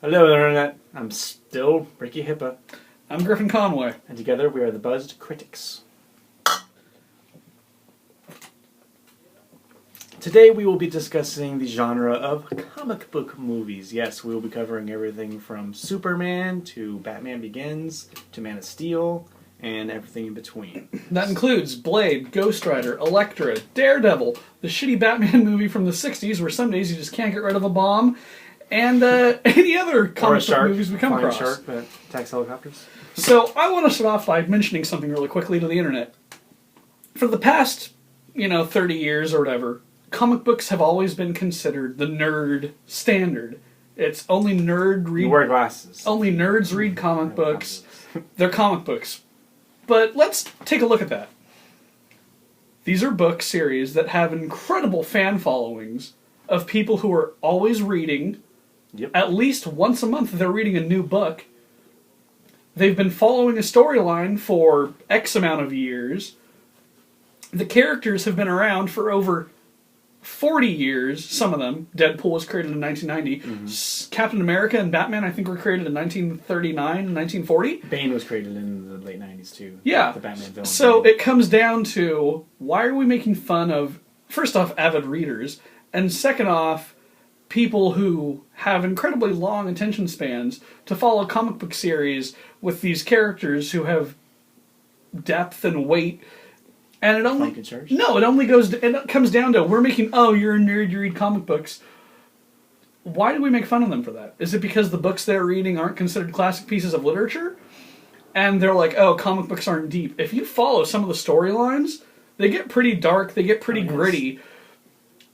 Hello, Internet. I'm still Ricky Hippa, I'm Griffin Conway. and together we are the Buzzed Critics. Today we will be discussing the genre of comic book movies. Yes, we will be covering everything from Superman to Batman Begins to Man of Steel and everything in between. That includes Blade, Ghost Rider, Elektra, Daredevil, the shitty Batman movie from the 60s where some days you just can't get rid of a bomb, and any other Or a comic book shark, movies we come flying across. shark that attacks helicopters. So I want to start off by mentioning something really quickly to the internet. For the past, 30 years or whatever, comic books have always been considered the nerd standard. It's only You wear glasses. only nerds read comic books. They're comic books. But let's take a look at that. These are book series that have incredible fan followings of people who are always reading. Yep. At least once a month they're reading a new book. They've been following a storyline for X amount of years. The characters have been around for over 40 years, some of them. Deadpool was created in 1990. Captain America and Batman, I think, were created in 1939 and 1940. Bane was created in the late 90s too. Yeah. The Batman villain. So Bane. it comes down to, why are we making fun of, first off, avid readers, and second off, people who have incredibly long attention spans to follow a comic book series with these characters who have depth and weight. And it only it comes down to, we're making, you're a nerd, you read comic books. Why do we make fun of them for that? Is it because the books they're reading aren't considered classic pieces of literature? And they're like, comic books aren't deep. If you follow some of the storylines, they get pretty dark, they get pretty gritty.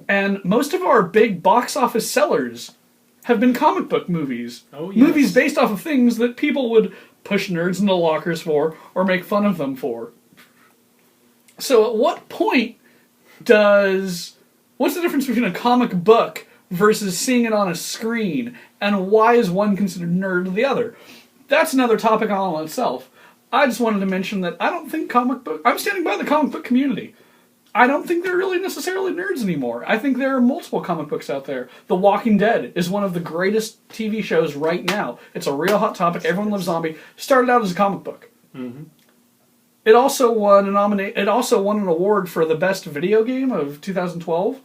And most of our big box office sellers have been comic book movies. Oh, yes. Movies based off of things that people would push nerds into lockers for or make fun of them for. So at what point what's the difference between a comic book versus seeing it on a screen, and why is one considered nerd to the other? That's another topic all in itself. I just wanted to mention that I don't think I'm standing by the comic book community. I don't think they're really necessarily nerds anymore. I think there are multiple comic books out there. The Walking Dead is one of the greatest TV shows right now. It's a real hot topic. Everyone loves zombie. Started out as a comic book. Mm-hmm. It also won an award for the best video game of 2012.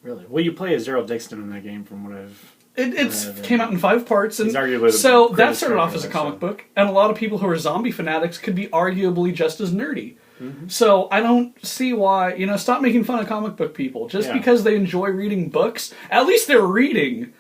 Really? Well, you play as Gerald Dixon in that game, from what I've... It came out in 5 parts, and He's arguably the so that greatest started off character as a of that comic show. book, and a lot of people who are zombie fanatics could be arguably just as nerdy. Mm-hmm. So I don't see why, stop making fun of comic book people. Just because they enjoy reading books, at least they're reading,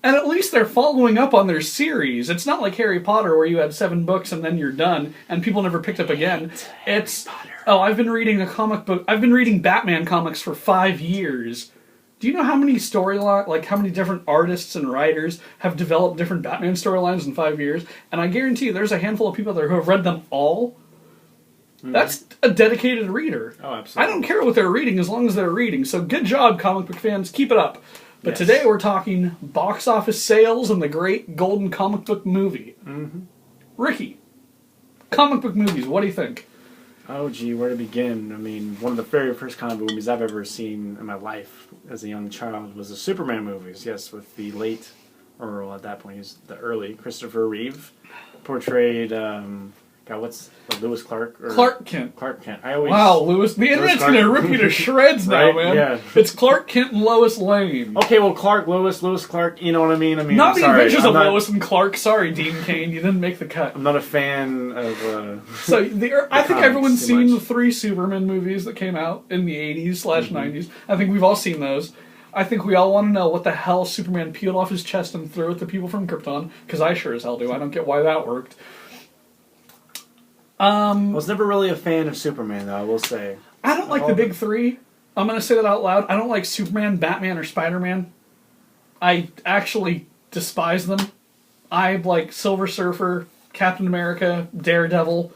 and at least they're following up on their series. It's not like Harry Potter where you had 7 books and then you're done, and people never picked up again. I've been reading a comic book, I've been reading Batman comics for 5 years. Do you know how many how many different artists and writers have developed different Batman storylines in 5 years? And I guarantee you there's a handful of people there who have read them all. Mm-hmm. That's a dedicated reader. Oh, absolutely. I don't care what they're reading as long as they're reading. So good job, comic book fans. Keep it up. But today we're talking box office sales and the great golden comic book movie. Mm-hmm. Ricky, comic book movies, what do you think? Oh, gee, where to begin? I mean, one of the very first comic book movies I've ever seen in my life as a young child was the Superman movies. Yes, with the late, or at that point, he was the early Christopher Reeve, portrayed, Lewis Clark? Clark Kent. Clark Kent. Wow, Lewis. The internet's Clark. going to rip you to shreds now, Right? man. Yeah. It's Clark Kent and Lois Lane. Okay, well, Lewis Clark, you know what I mean? Not the adventures of I'm not, Lois and Clark. Sorry, Dean Cain, you didn't make the cut. I'm not a fan of... So, I think comics everyone's too seen much. the 3 Superman movies that came out in the 80s/90s. I think we've all seen those. I think we all want to know what the hell Superman peeled off his chest and threw at the people from Krypton, because I sure as hell do. I don't get why that worked. I was never really a fan of Superman, though, I will say. I don't like the big 3. I'm going to say that out loud. I don't like Superman, Batman, or Spider-Man. I actually despise them. I like Silver Surfer, Captain America, Daredevil.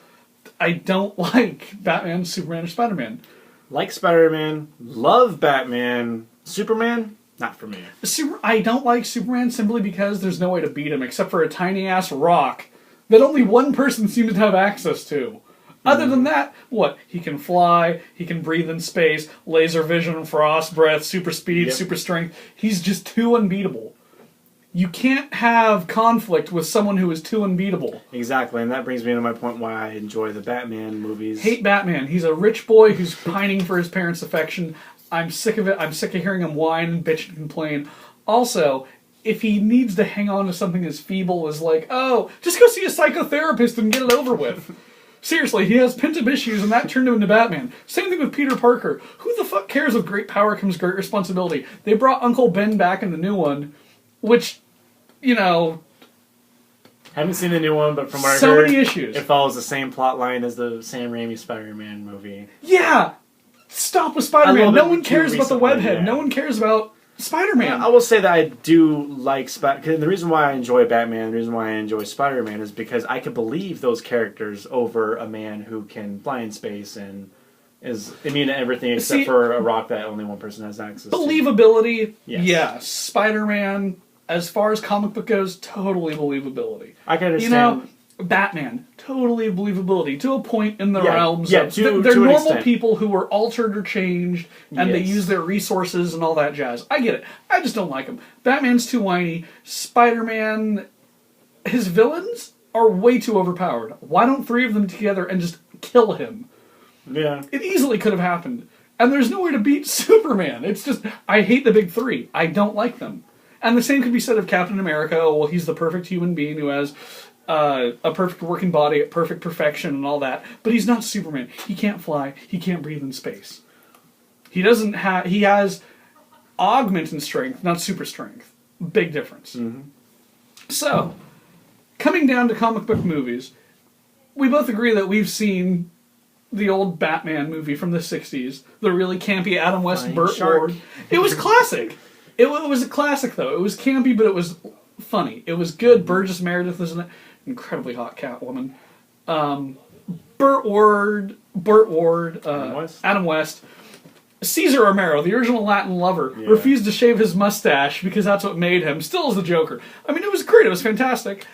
I don't like Batman, Superman, or Spider-Man. Like Spider-Man, love Batman, Superman, not for me. I don't like Superman simply because there's no way to beat him except for a tiny-ass rock that only one person seems to have access to. Other than that, what? He can fly, he can breathe in space, laser vision, frost breath, super speed, super strength. He's just too unbeatable. You can't have conflict with someone who is too unbeatable. Exactly, and that brings me to my point why I enjoy the Batman movies. Hate Batman. He's a rich boy who's pining for his parents' affection. I'm sick of it. I'm sick of hearing him whine and bitch and complain. Also, if he needs to hang on to something as feeble as like, oh, just go see a psychotherapist and get it over with. Seriously, he has pent-up issues, and that turned him into Batman. Same thing with Peter Parker. Who the fuck cares? With great power comes great responsibility. They brought Uncle Ben back in the new one, which, you know... Haven't seen the new one, but from what I so heard, many issues. It follows the same plot line as the Sam Raimi Spider-Man movie. Yeah! Stop with Spider-Man. No one cares about the webhead. No one cares about Spider-Man. I will say that I do like Spider-Man. The reason why I enjoy Batman, the reason why I enjoy Spider-Man is because I could believe those characters over a man who can fly in space and is immune to everything except for a rock that only one person has access to. Believability, yes. Spider-Man, as far as comic book goes, totally believability. I can understand. You know, Batman, totally believability to a point in the realms of to they're an normal extent. People who were altered or changed, and they Yes. use their resources and all that jazz. I get it. I just don't like him. Batman's too whiny. Spider-Man, his villains are way too overpowered. Why don't three of them together and just kill him? Yeah. It easily could have happened. And there's no way to beat Superman. It's just, I hate the big three. I don't like them. And the same could be said of Captain America. Well, he's the perfect human being who has a perfect working body, perfect perfection, and all that. But he's not Superman. He can't fly. He can't breathe in space. He doesn't have. He has augmented strength, not super strength. Big difference. Mm-hmm. So, coming down to comic book movies, we both agree that we've seen the old Batman movie from the 60s, the really campy Adam West, Flying Burt Shark. Ward. It was classic. It was a classic, though. It was campy, but it was funny. It was good. Burgess Meredith was an incredibly hot Catwoman. Burt Ward, Adam West. Cesar Romero, the original Latin lover, refused to shave his mustache because that's what made him. Still is the Joker. I mean, it was great. It was fantastic.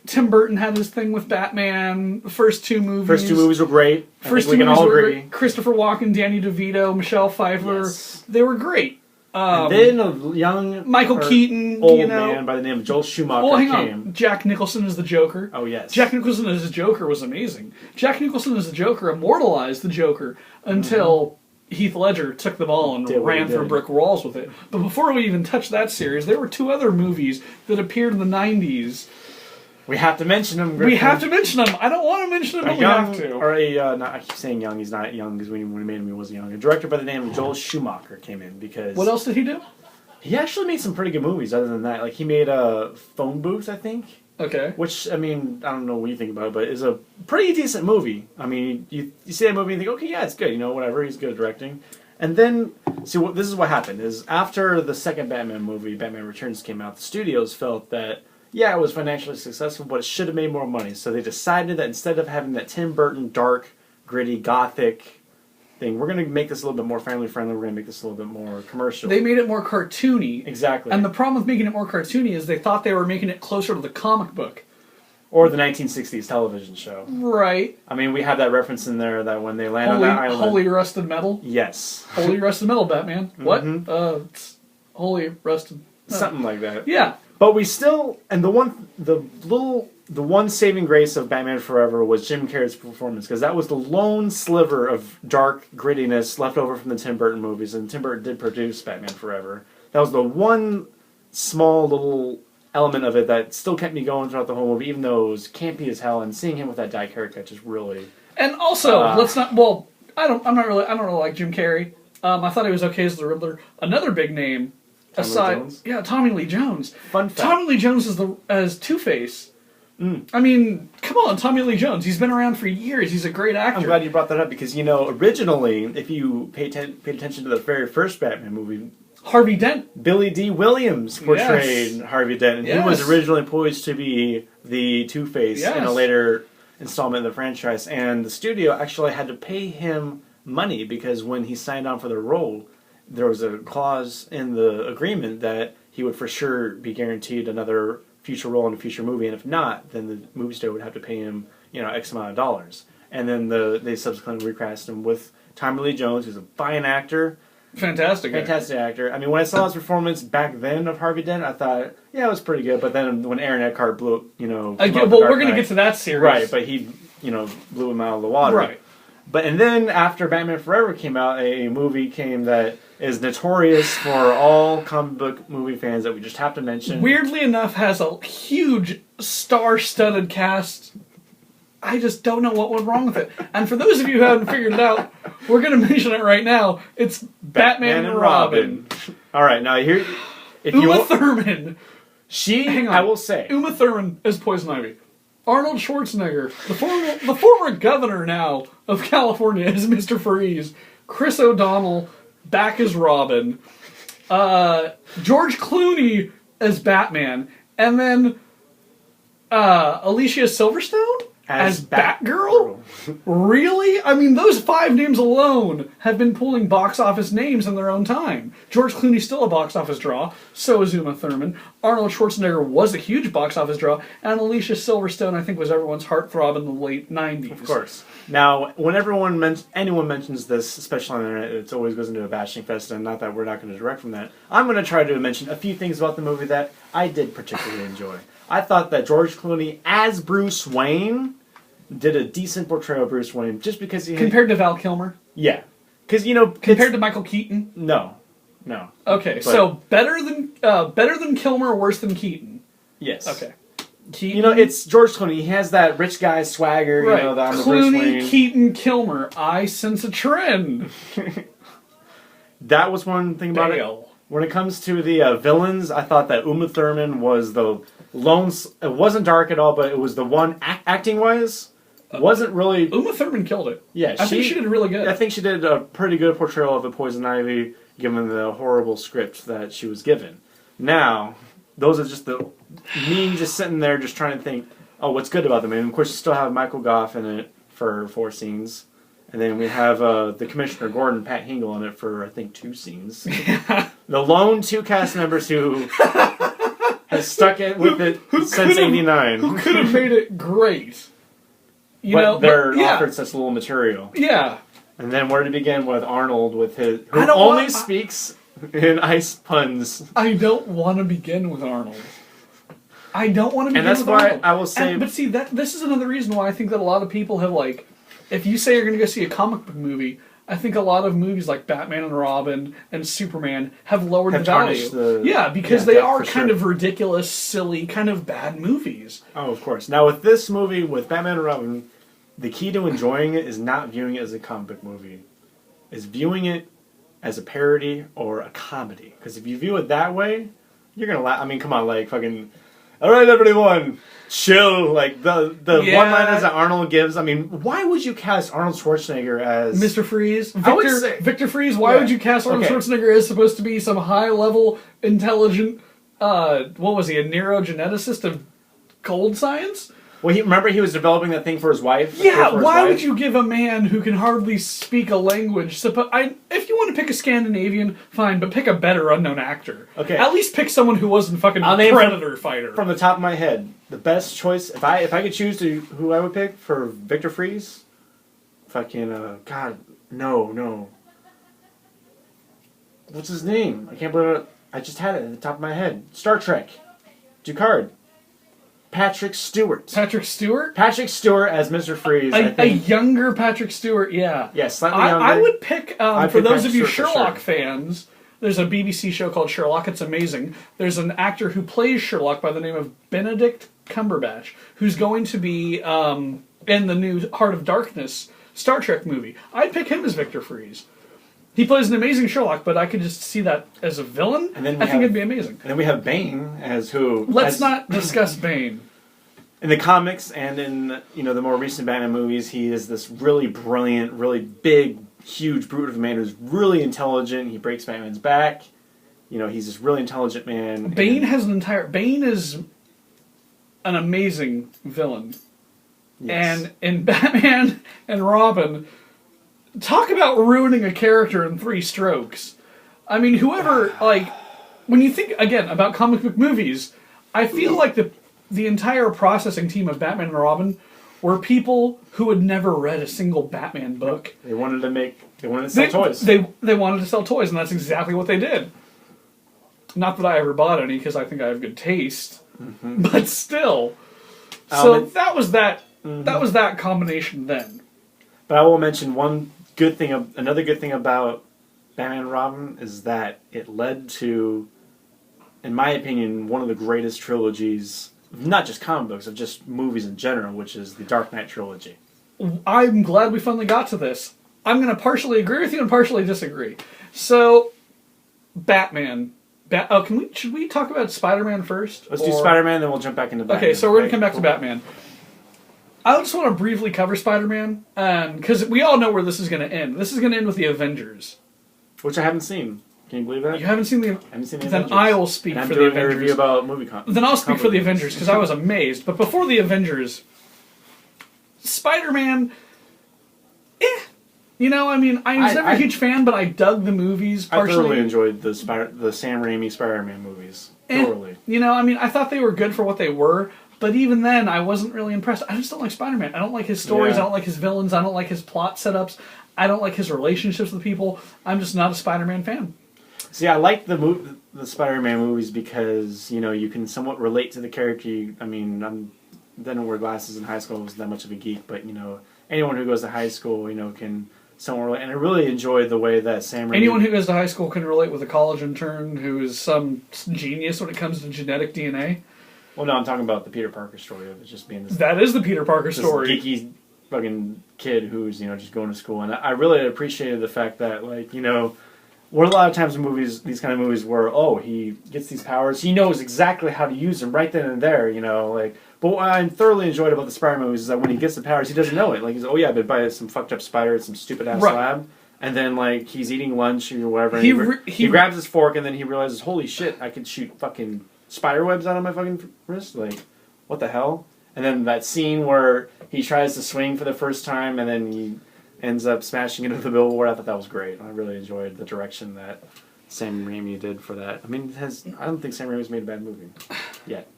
Tim Burton had his thing with Batman. The first two movies. First two movies were great. I think we can movies all were agree. great. Christopher Walken, Danny DeVito, Michelle Pfeiffer. Yes. They were great. And then a young Michael Keaton, old man by the name of Joel Schumacher well, hang came. on. Jack Nicholson as the Joker. Oh, yes. Jack Nicholson as the Joker was amazing. Jack Nicholson as the Joker immortalized the Joker until Heath Ledger took the ball and ran through brick walls with it. But before we even touched that series, there were two other movies that appeared in the 90s. We have to mention him. Griffin. We have to mention them. I don't want to mention them, but we have to. Or I keep saying young. He's not young because when we made him, he wasn't young. A director by the name of Joel Schumacher came in because. What else did he do? He actually made some pretty good movies. Other than that, like he made a Phone Booth, I think. Okay. Which I mean, I don't know what you think about it, but is a pretty decent movie. I mean, you see that movie and think, okay, yeah, it's good. You know, whatever. He's good at directing. And then, see, this is what happened: is after the second Batman movie, Batman Returns, came out, the studios felt that. Yeah, it was financially successful, but it should have made more money. So they decided that instead of having that Tim Burton dark, gritty, gothic thing, we're going to make this a little bit more family friendly. We're going to make this a little bit more commercial. They made it more cartoony. Exactly. And the problem with making it more cartoony is they thought they were making it closer to the comic book. Or the 1960s television show. Right. I mean, we have that reference in there that when they land on that island. Holy Rusted Metal? Yes. Holy Rusted Metal, Batman. What? It's Holy Rusted. Something like that. Yeah. But we still, and the one saving grace of Batman Forever was Jim Carrey's performance, because that was the lone sliver of dark grittiness left over from the Tim Burton movies, and Tim Burton did produce Batman Forever. That was the one small little element of it that still kept me going throughout the whole movie, even though it was campy as hell, and seeing him with that dyke haircut just really. And also, let's not. Well, I don't really like Jim Carrey. I thought he was okay as the Riddler. Another big name. Tommy Lee Jones. Fun fact. Tommy Lee Jones as Two-Face. I mean, come on, Tommy Lee Jones. He's been around for years. He's a great actor. I'm glad you brought that up because, originally, if you paid attention to the very first Batman movie, Harvey Dent. Billy D. Williams portrayed Harvey Dent. And he was originally poised to be the Two-Face in a later installment of the franchise. And the studio actually had to pay him money because when he signed on for the role, there was a clause in the agreement that he would for sure be guaranteed another future role in a future movie, and if not, then the movie studio would have to pay him, X amount of dollars. And then they subsequently recast him with Tommy Lee Jones, who's a fine actor. Fantastic. Fantastic actor. I mean, when I saw his performance back then of Harvey Dent, I thought, yeah, it was pretty good. But then when Aaron Eckhart blew, came out with The well, Dark we're going to Knight- get to that series. right, but he, blew him out of the water. Right. And then after Batman Forever came out, a movie came that is notorious for all comic book movie fans that we just have to mention. Weirdly enough, has a huge star-studded cast. I just don't know what went wrong with it. And for those of you who haven't figured it out, we're going to mention it right now. It's Batman and Robin. All right, now here, if Uma Thurman. Hang on. I will say, Uma Thurman as Poison Ivy. Arnold Schwarzenegger, the former governor now of California, is Mr. Freeze. Chris O'Donnell back as Robin. George Clooney as Batman. And then Alicia Silverstone as Batgirl? Really? I mean, those 5 names alone have been pulling box office names in their own time. George Clooney's still a box office draw, so is Uma Thurman. Arnold Schwarzenegger was a huge box office draw, and Alicia Silverstone, I think, was everyone's heartthrob in the late 90s. of course. Now, when anyone mentions this, especially on the internet, it always goes into a bashing fest, and not that we're not going to direct from that. I'm going to try to mention a few things about the movie that I did particularly enjoy. I thought that George Clooney as Bruce Wayne did a decent portrayal of Bruce Wayne, just because he Compared to Val Kilmer? yeah, because Compared to Michael Keaton? no. Okay, But- so better than Kilmer, worse than Keaton. Yes. Okay. Keaton, It's George Clooney. He has that rich guy swagger. right. That I'm the Bruce Clooney, Wayne. Keaton, Kilmer. I sense a trend. That was one thing about it. Dale. When it comes to the villains, I thought that Uma Thurman was the lone. It wasn't dark at all, but it was the one acting wise. Wasn't really. Uma Thurman killed it. Yeah, I think she did really good. I think she did a pretty good portrayal of a Poison Ivy, given the horrible script that she was given. Now, those are just me just sitting there just trying to think, oh, what's good about them? And of course, you still have Michael Goff in it for 4 scenes. And then we have the Commissioner Gordon, Pat Hingle, in it for, I think, 2 scenes. The lone 2 cast members who has stuck it with it since '89. Who could have made it great? They're yeah. offered such little material. Yeah. And then where to begin with Arnold, with who I don't only want- speaks in ice puns. I don't want to begin with Arnold. I don't want to begin And that's with why Arnold. I will say... But see, this is another reason why I think that a lot of people have, if you say you're going to go see a comic book movie, I think a lot of movies like Batman and Robin and Superman have lowered the value. Because they are kind of ridiculous, silly, kind of bad movies. Oh, of course. Now, with this movie, with Batman and Robin, the key to enjoying it is not viewing it as a comic book movie. Is viewing it as a parody or a comedy. Because if you view it that way, you're going to laugh. I mean, come on, fucking... All right, everyone, chill. The one-liners that Arnold gives. I mean, why would you cast Arnold Schwarzenegger as... Mr. Freeze? Victor Freeze, why Yeah. would you cast Arnold Schwarzenegger as supposed to be some high-level, intelligent, what was he, a neurogeneticist of cold science? Well, remember he was developing that thing for his wife? Yeah, why would you give a man who can hardly speak a language... if you want to pick a Scandinavian, fine, but pick a better unknown actor. Okay. At least pick someone who wasn't fucking a Predator fighter. From the top of my head, the best choice, if I could choose who I would pick for Victor Freeze, God, no. What's his name? I can't believe it. I just had it at the top of my head. Star Trek. Ducard. Patrick Stewart. Patrick Stewart? Patrick Stewart as Mr. Freeze. A younger Patrick Stewart, yeah. Yeah, slightly younger. I would pick, for those of you Patrick Stewart for Sherlock sure. fans, there's a BBC show called Sherlock. It's amazing. There's an actor who plays Sherlock by the name of Benedict Cumberbatch, who's going to be in the new Heart of Darkness Star Trek movie. I'd pick him as Victor Freeze. He plays an amazing Sherlock, but I could just see that as a villain. And then I think it'd be amazing. And then we have Bane as who... Let's not discuss Bane. In the comics and in the more recent Batman movies, he is this really brilliant, really big, huge brute of a man who's really intelligent. He breaks Batman's back. He's this really intelligent man. Bane is an amazing villain. Yes. And in Batman and Robin, talk about ruining a character in 3 strokes. I mean, when you think, again, about comic book movies, I feel like the entire processing team of Batman and Robin were people who had never read a single Batman book. They wanted to make They wanted to sell toys. They wanted to sell toys, and that's exactly what they did. Not that I ever bought any, because I think I have good taste, but still. So that was that. That was that combination then. But I will mention another good thing about Batman and Robin is that it led to, in my opinion, one of the greatest trilogies, not just comic books, of just movies in general, which is the Dark Knight trilogy. I'm glad we finally got to this. I'm going to partially agree with you and partially disagree. So, Batman. Should we talk about Spider-Man first? Let's do Spider-Man, then we'll jump back into Batman. Okay, so we're going to come back to Batman. I just want to briefly cover Spider-Man, because we all know where this is going to end. This is going to end with the Avengers. Which I haven't seen. Can you believe that? You haven't seen the Avengers? Then I will speak for the Avengers. I'm doing a review about movie Then I'll speak for the Avengers, because I was amazed. But before the Avengers, Spider-Man... You know, I mean, I was never a huge fan, but I dug the movies partially. I thoroughly enjoyed the Sam Raimi Spider-Man movies. Thoroughly. You know, I mean, I thought they were good for what they were, but even then, I wasn't really impressed. I just don't like Spider-Man. I don't like his stories. I don't like his villains. I don't like his plot setups. I don't like his relationships with people. I'm just not a Spider-Man fan. See, I like the Spider-Man movies because, you know, you can somewhat relate to the character. I mean, I didn't wear glasses in high school. I wasn't that much of a geek, but, you know, anyone who goes to high school, you know, can... And I really enjoyed the way that Sam Raimi... Anyone who goes to high school can relate with a college intern who is some genius when it comes to genetic DNA. Well, no, I'm talking about the Peter Parker story of it just being this... That is the Peter Parker story. Geeky fucking kid who's, you know, just going to school. And I really appreciated the fact that, like, you know... What a lot of times in movies, these kind of movies where, he gets these powers, he knows exactly how to use them right then and there, you know, like... But what I thoroughly enjoyed about the Spider-Man movies is that when he gets the powers, he doesn't know it. Like, he's, I've been by some fucked up spider at some stupid-ass lab. And then, like, he's eating lunch or whatever, and he grabs his fork, and then he realizes, holy shit, I can shoot fucking spider webs out of my fucking wrist? Like, what the hell? And then that scene where he tries to swing for the first time, and then he ends up smashing into the billboard, I thought that was great. I really enjoyed the direction that Sam Raimi did for that. I mean, I don't think Sam Raimi's made a bad movie yet.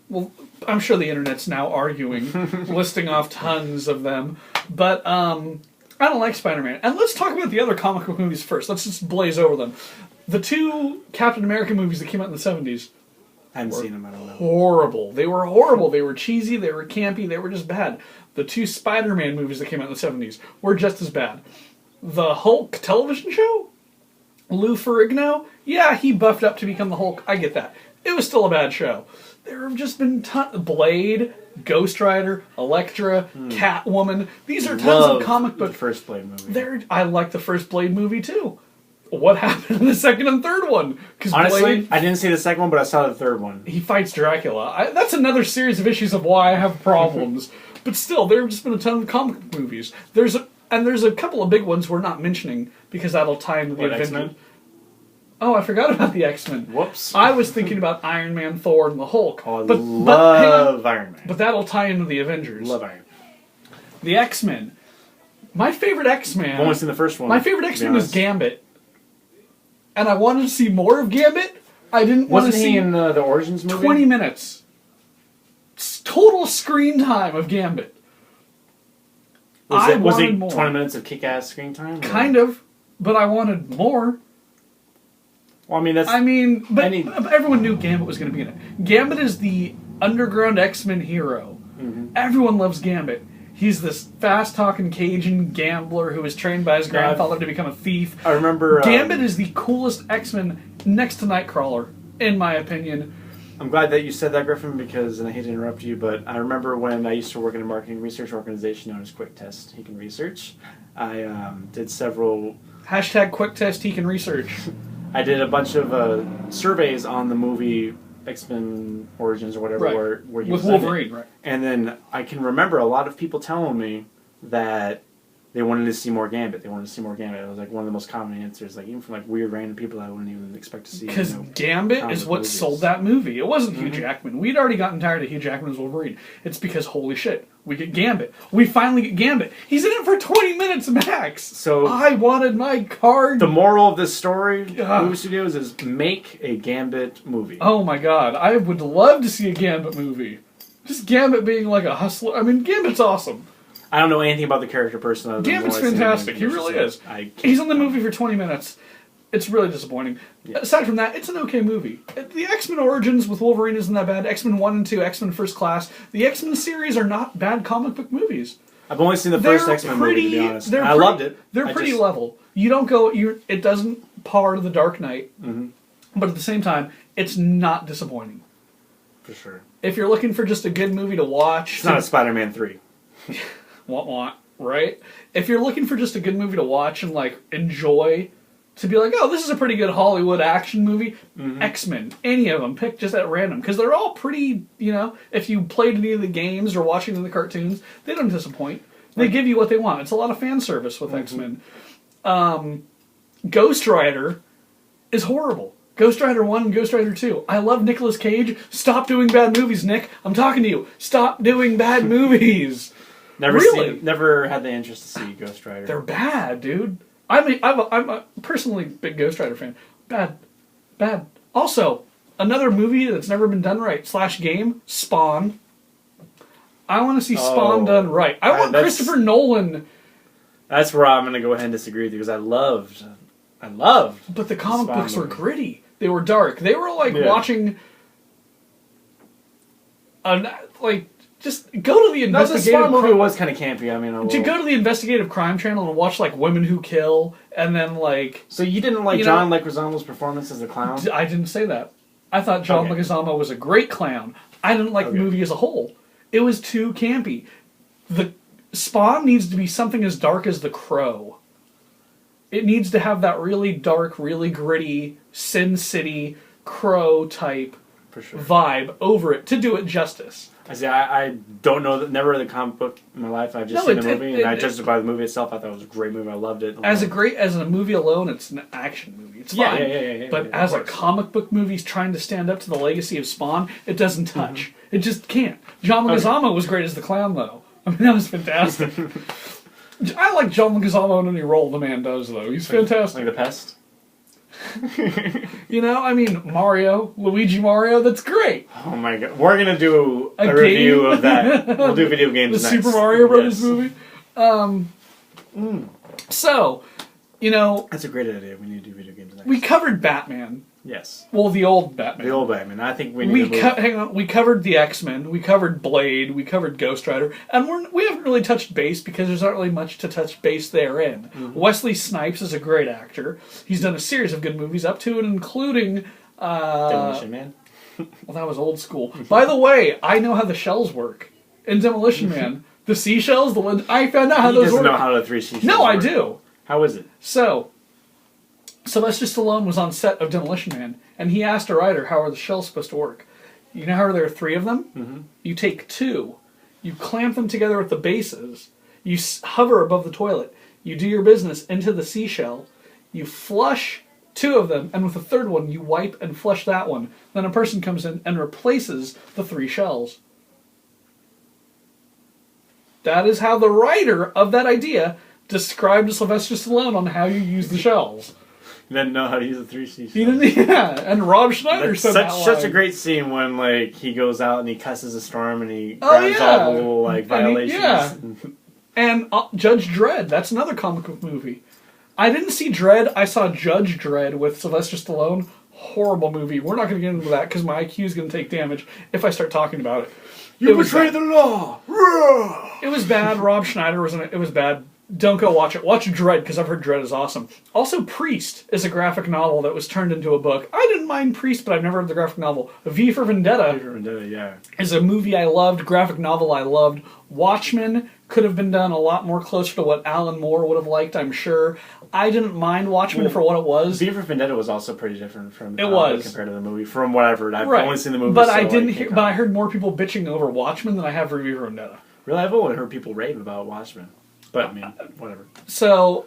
Well, I'm sure the internet's now arguing, listing off tons of them. But I don't like Spider-Man. And let's talk about the other comic book movies first. Let's just blaze over them. The two Captain America movies that came out in the 70s. I haven't seen them, I don't know. Horrible. They were horrible. They were cheesy. They were campy. They were just bad. The two Spider-Man movies that came out in the 70s were just as bad. The Hulk television show? Lou Ferrigno? Yeah, he buffed up to become the Hulk. I get that. It was still a bad show. There have just been Blade, Ghost Rider, Elektra, Catwoman. These are tons of comic book... the first Blade movie. I like the first Blade movie, too. What happened in the second and third one? Honestly, Blade, I didn't see the second one, but I saw the third one. He fights Dracula. That's another series of issues of why I have problems. But still, there have just been a ton of comic book movies. There's a couple of big ones we're not mentioning, because that'll tie into the Avengers. X-Men? Oh, I forgot about the X-Men. Whoops. I was thinking about Iron Man, Thor, and the Hulk. Oh, I love Iron Man. But that'll tie into the Avengers. Love Iron Man. The X-Men. My favorite X-Men... I've only seen the first one. My favorite X-Men was Gambit. And I wanted to see more of Gambit. I didn't want to see... Wasn't he in the Origins movie? 20 minutes. Total screen time of Gambit. Was it 20 minutes of kick-ass screen time? Kind of. But I wanted more. Well, but everyone knew Gambit was going to be in it. Gambit is the underground X-Men hero. Mm-hmm. Everyone loves Gambit. He's this fast-talking Cajun gambler who was trained by his grandfather to become a thief. I remember... Gambit is the coolest X-Men next to Nightcrawler, in my opinion. I'm glad that you said that, Griffin, and I hate to interrupt you, but I remember when I used to work in a marketing research organization known as Quick Test He Can Research. I did several... #QuickTest He Can Research. I did a bunch of surveys on the movie X-Men Origins or whatever, where he was with Wolverine, right? And then I can remember a lot of people telling me that they wanted to see more Gambit. It was like one of the most common answers, like even from like weird random people I wouldn't even expect to see. Because Gambit is what sold that movie. It wasn't Hugh Jackman. We'd already gotten tired of Hugh Jackman's Wolverine. It's because holy shit, we get Gambit. We finally get Gambit. He's in it for 20 minutes max. So I wanted my card. The moral of this story, movie studios, is make a Gambit movie. Oh my god, I would love to see a Gambit movie. Just Gambit being like a hustler. I mean, Gambit's awesome. I don't know anything about the character person. Other than Gambit's what I've seen in fantastic. He Injustice, really so is. I can't- He's in the movie for 20 minutes. It's really disappointing. Yeah. Aside from that, it's an okay movie. The X-Men Origins with Wolverine isn't that bad. X-Men 1 and 2, X-Men First Class. The X-Men series are not bad comic book movies. I've only seen the first X-Men movie, to be honest. I loved it. They're I pretty just- level. You don't go. It doesn't par to the Dark Knight, Mm-hmm. but at the same time, it's not disappointing. For sure. If you're looking for just a good movie to watch, It's not a Spider-Man 3. want, right? If you're looking for just a good movie to watch and like enjoy, to be like, oh, this is a pretty good Hollywood action movie. X-Men, any of them, pick just at random because they're all pretty. If you played any of the games or watching the cartoons, they don't disappoint. They give you what they want. It's a lot of fan service with X-Men. Ghost Rider is horrible. Ghost Rider 1 and Ghost Rider 2. I love Nicolas Cage. Stop doing bad movies, Nick. I'm talking to you. Stop doing bad movies. Never had the interest to see Ghost Rider. They're bad, dude. I'm a personally big Ghost Rider fan. Bad. Also, another movie that's never been done right / game, Spawn. I want to see Spawn done right. I want Christopher Nolan. That's where I'm going to go ahead and disagree with you because I loved. But the comic Spawn books were movie. gritty. They were dark. They were like watching. Just go to the No, the investigative. Spawn movie was kind of campy. I mean, to go to the investigative crime channel and watch like Women Who Kill, and then like. So you didn't like John Leguizamo's performance as the clown? I didn't say that. I thought John Leguizamo was a great clown. I didn't like the movie as a whole. It was too campy. The Spawn needs to be something as dark as The Crow. It needs to have that really dark, really gritty Sin City Crow type For sure. vibe over it to do it justice. I don't know that. Never read the comic book in my life. I've just seen the movie, and I judged it by the movie itself. I thought it was a great movie. I loved it. As a movie alone, it's an action movie. It's fine. Yeah, but as a comic book movie trying to stand up to the legacy of Spawn, it doesn't touch. It just can't. John Leguizamo was great as the clown, though. I mean, that was fantastic. I like John Leguizamo in any role the man does, though. He's fantastic. Like The Pest? Luigi Mario, that's great. Oh my god. We're going to do a review of that. We'll do video games The next. Super Mario Brothers Yes. movie. So, That's a great idea. We need to do video games next. we covered Batman. Yes. Well, the old Batman. The old Batman. I think we need Hang on. We covered the X-Men. We covered Blade. We covered Ghost Rider, and we haven't really touched base because there's not really much to touch base therein. Wesley Snipes is a great actor. He's done a series of good movies, up to and including. Demolition Man. Well, that was old school. By the way, I know how the shells work in Demolition Man. The seashells. I found out how He those doesn't work. know how the 3 seashells No, I work. do. How is it? So, Sylvester Stallone was on set of Demolition Man, and he asked a writer, how are the shells supposed to work? You know how there are 3 of them? Mm-hmm. You take 2, you clamp them together with the bases, you hover above the toilet, you do your business into the seashell, you flush 2 of them, and with the 3rd one, you wipe and flush that one. Then a person comes in and replaces the 3 shells. That is how the writer of that idea described to Sylvester Stallone on how you use the shells. He didn't know how to use the 3 seashells. He didn't, and Rob Schneider That's said that such a line. great scene when he goes out and he cusses a storm and he grabs all the little violations. And Judge Dredd, that's another comic book movie. I didn't see Dredd, I saw Judge Dredd with Sylvester Stallone. Horrible movie. We're not going to get into that because my IQ is going to take damage if I start talking about it. You betrayed the law! It was bad. Rob Schneider was in it. It was bad. Don't go watch it. Watch Dredd, because I've heard Dredd is awesome. Also, Priest is a graphic novel that was turned into a book. I didn't mind Priest, but I've never read the graphic novel. V for Vendetta Yeah. is a movie I loved, graphic novel I loved. Watchmen could have been done a lot more closer to what Alan Moore would have liked, I'm sure. I didn't mind Watchmen for what it was. V for Vendetta was also pretty different from was compared to the movie, from what I've heard. I've Right. only seen the movie, but so I didn't can't hear. But comment. I heard more people bitching over Watchmen than I have for V for Vendetta. Really, I've only heard people rave about Watchmen. But, I mean, whatever. So,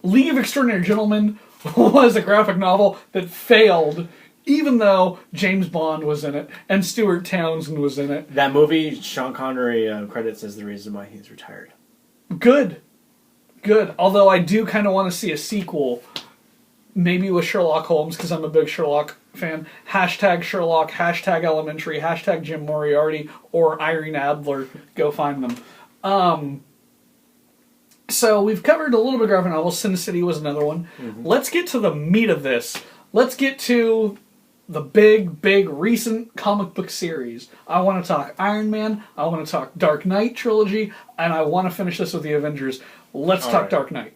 League of Extraordinary Gentlemen was a graphic novel that failed, even though James Bond was in it and Stuart Townsend was in it. That movie, Sean Connery credits as the reason why he's retired. Good. Although I do kind of want to see a sequel, maybe with Sherlock Holmes, because I'm a big Sherlock fan. Hashtag Sherlock, hashtag Elementary, hashtag Jim Moriarty, or Irene Adler. Go find them. So we've covered a little bit of graphic novels. Sin City was another one. Mm-hmm. Let's get to the meat of this. Let's get to the big recent comic book series. I want to talk Iron Man. I want to talk Dark Knight trilogy, and I want to finish this with the Avengers. Let's talk Dark Knight.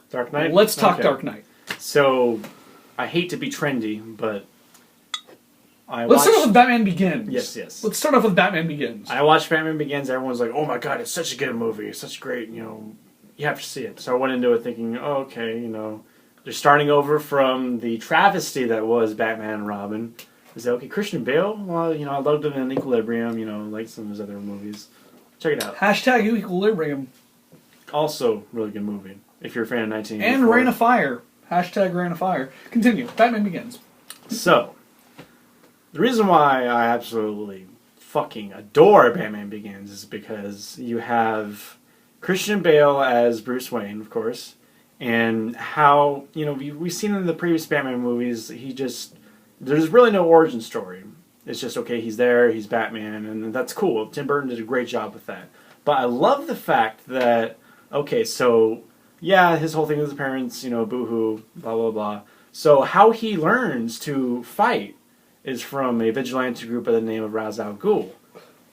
Dark Knight? Let's talk Okay. Dark Knight. So, I hate to be trendy, but Let's start off with Batman Begins. Yes. Let's start off with Batman Begins. I watched Batman Begins. Everyone's like, "Oh my god, it's such a good movie. It's such great. You have to see it." So I went into it thinking, "Oh, okay, they're starting over from the travesty that was Batman and Robin." Is that okay? Christian Bale? Well, I loved him in Equilibrium. Like some of his other movies. Check it out. Hashtag Equilibrium. Also, really good movie. If you're a fan of 1984. And Reign of Fire. Hashtag Reign of Fire. Continue. Batman Begins. So, the reason why I absolutely fucking adore Batman Begins is because you have Christian Bale as Bruce Wayne, of course, and how, we've seen in the previous Batman movies, there's really no origin story. It's just, okay, he's there, he's Batman, and that's cool. Tim Burton did a great job with that. But I love the fact that, okay, so, yeah, his whole thing with his parents, boo-hoo, blah, blah, blah. So how he learns to fight is from a vigilante group by the name of Ra's al Ghul.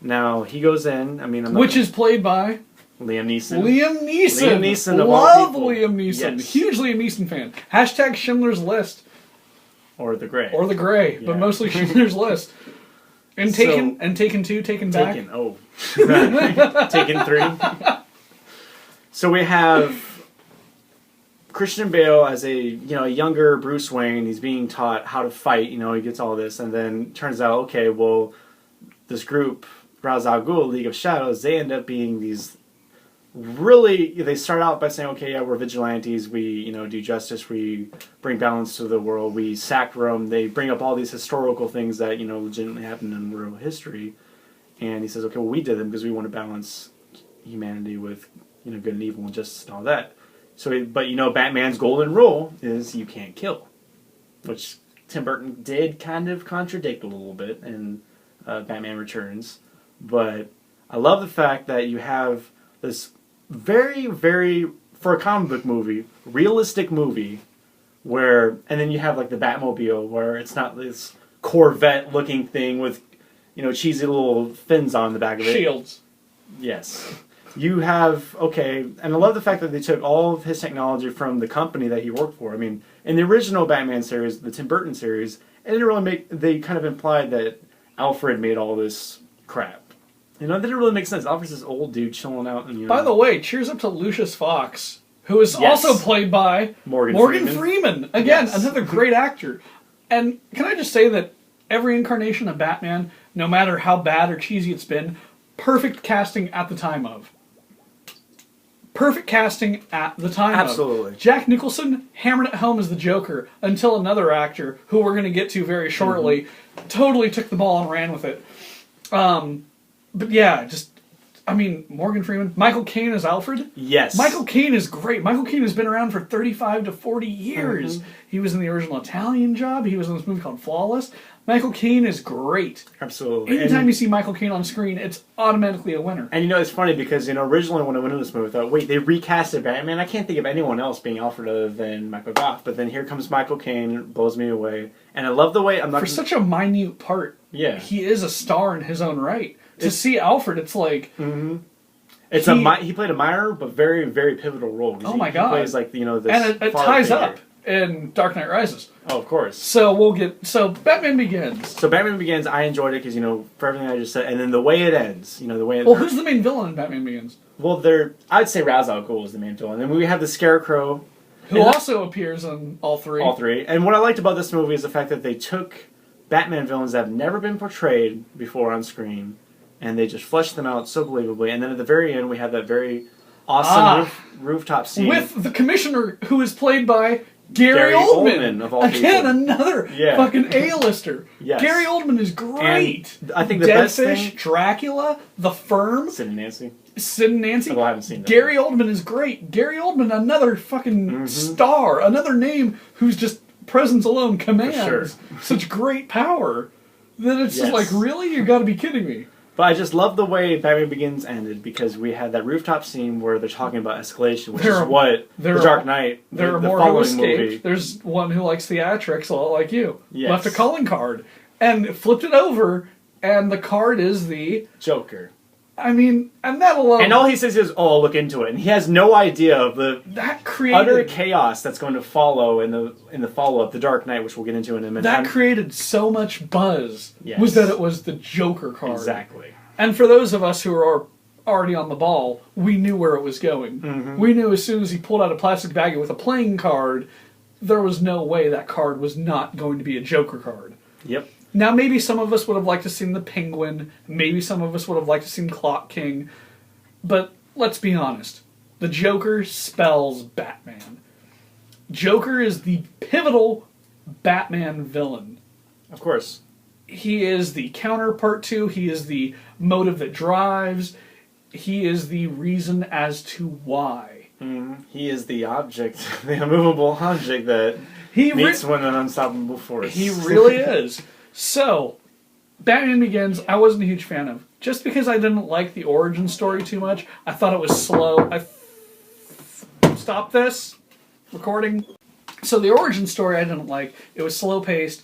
Now, he goes in, Which is played by Liam Neeson. Liam Neeson of Love all people. Liam Neeson. Yes. Huge Liam Neeson fan. Hashtag Schindler's List. Or the Grey. Or The Grey, Yeah. but mostly Schindler's List. And Taken, Taken 2, Taken Back. Taken, Taken 3. So we have Christian Bale as a younger Bruce Wayne. He's being taught how to fight. He gets all this, and then turns out, okay, well, this group, Ra's al Ghul, League of Shadows, they end up being these. Really, they start out by saying, okay, yeah, we're vigilantes. We do justice. We bring balance to the world. We sack Rome. They bring up all these historical things that legitimately happened in real history, and he says, okay, well, we did them because we want to balance humanity with good and evil and justice and all that. So, but Batman's golden rule is you can't kill, which Tim Burton did kind of contradict a little bit in Batman Returns. But I love the fact that you have this very, very, for a comic book movie, realistic movie where, and then you have like the Batmobile where it's not this Corvette looking thing with, cheesy little fins on the back of it. Shields. Yes. You have, okay, and I love the fact that they took all of his technology from the company that he worked for. In the original Batman series, the Tim Burton series, it didn't really they kind of implied that Alfred made all this crap. That didn't really make sense. Alfred's this old dude chilling out. And, By the way, cheers up to Lucius Fox, who is Yes. also played by Morgan Freeman. Again, Yes. another great actor. And can I just say that every incarnation of Batman, no matter how bad or cheesy it's been, perfect casting at the time of. Perfect casting at the time Absolutely. of. Jack Nicholson hammered it home as the Joker until another actor, who we're going to get to very shortly, totally took the ball and ran with it. But yeah, Morgan Freeman. Michael Caine as Alfred. Yes. Michael Caine is great. Michael Caine has been around for 35 to 40 years. He was in the original Italian Job. He was in this movie called Flawless. Michael Caine is great. Absolutely. Anytime you see Michael Caine on screen, it's automatically a winner. And it's funny because, originally when I went into this movie, I thought, wait, they recasted Batman? I can't think of anyone else being Alfred other than Michael Goff. But then here comes Michael Caine, blows me away. And I love the way, For such a minute part, Yeah. he is a star in his own right. To see Alfred, it's like... He played a minor but very, very pivotal role. Oh my God. He plays like, this And it father ties figure. up in Dark Knight Rises. Oh, of course. So Batman Begins. So Batman Begins, I enjoyed it because, for everything I just said. And then the way it ends, the way it... Well, who's the main villain in Batman Begins? Well, I'd say Ra's al Ghul is the main villain. And then we have the Scarecrow. Who also appears in all three. All three. And what I liked about this movie is the fact that they took Batman villains that have never been portrayed before on screen, and they just fleshed them out so believably. And then at the very end, we have that very awesome rooftop scene. With the Commissioner, who is played by Gary Oldman, of all Again, people. another fucking A-lister. Yes. Gary Oldman is great. And I think the Dead best Fish, thing... Dracula, The Firm, Sid and Nancy. Sid and Nancy. Although I haven't seen that. Gary Oldman is great. Gary Oldman, another fucking star. Another name whose just presence alone commands For sure. such great power that it's just Yes. like, really? You gotta be kidding me. But I just love the way Batman Begins ended because we had that rooftop scene where they're talking about escalation, which is what The Dark Knight, there are the more who following escaped. movie. There's one who likes theatrics a lot like you. Yes. Left a calling card and flipped it over, and the card is the Joker. I mean, and that alone. And all he says is, "Oh, I'll look into it," and he has no idea of the that created utter chaos that's going to follow in the follow up, The Dark Knight, which we'll get into in a minute. that created so much buzz. Yes. Was that it was the Joker card. Exactly. And for those of us who are already on the ball, we knew where it was going. Mm-hmm. We knew as soon as he pulled out a plastic baggie with a playing card, there was no way that card was not going to be a Joker card. Yep. Now, maybe some of us would have liked to seen the Penguin. Maybe some of us would have liked to seen Clock King. But let's be honest. The Joker spells Batman. Joker is the pivotal Batman villain. Of course. He is the counterpart to. He is the motive that drives. He is the reason as to why. He is the object, the immovable object that meets with an unstoppable force. He really is. So, Batman Begins, I wasn't a huge fan of. Just because I didn't like the origin story too much. I thought it was slow. Stop this recording. So the origin story I didn't like. It was slow-paced.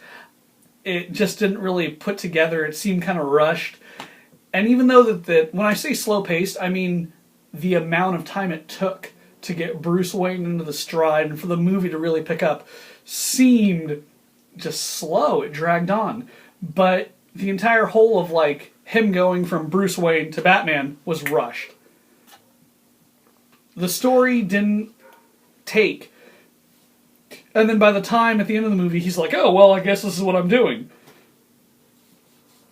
It just didn't really put together. It seemed kind of rushed. And even though that when I say slow-paced, I mean the amount of time it took to get Bruce Wayne into the stride and for the movie to really pick up seemed just slow. It dragged on. But the entire whole of, like, him going from Bruce Wayne to Batman was rushed. The story didn't take. And then by the time at the end of the movie, he's like, oh, well, I guess this is what I'm doing.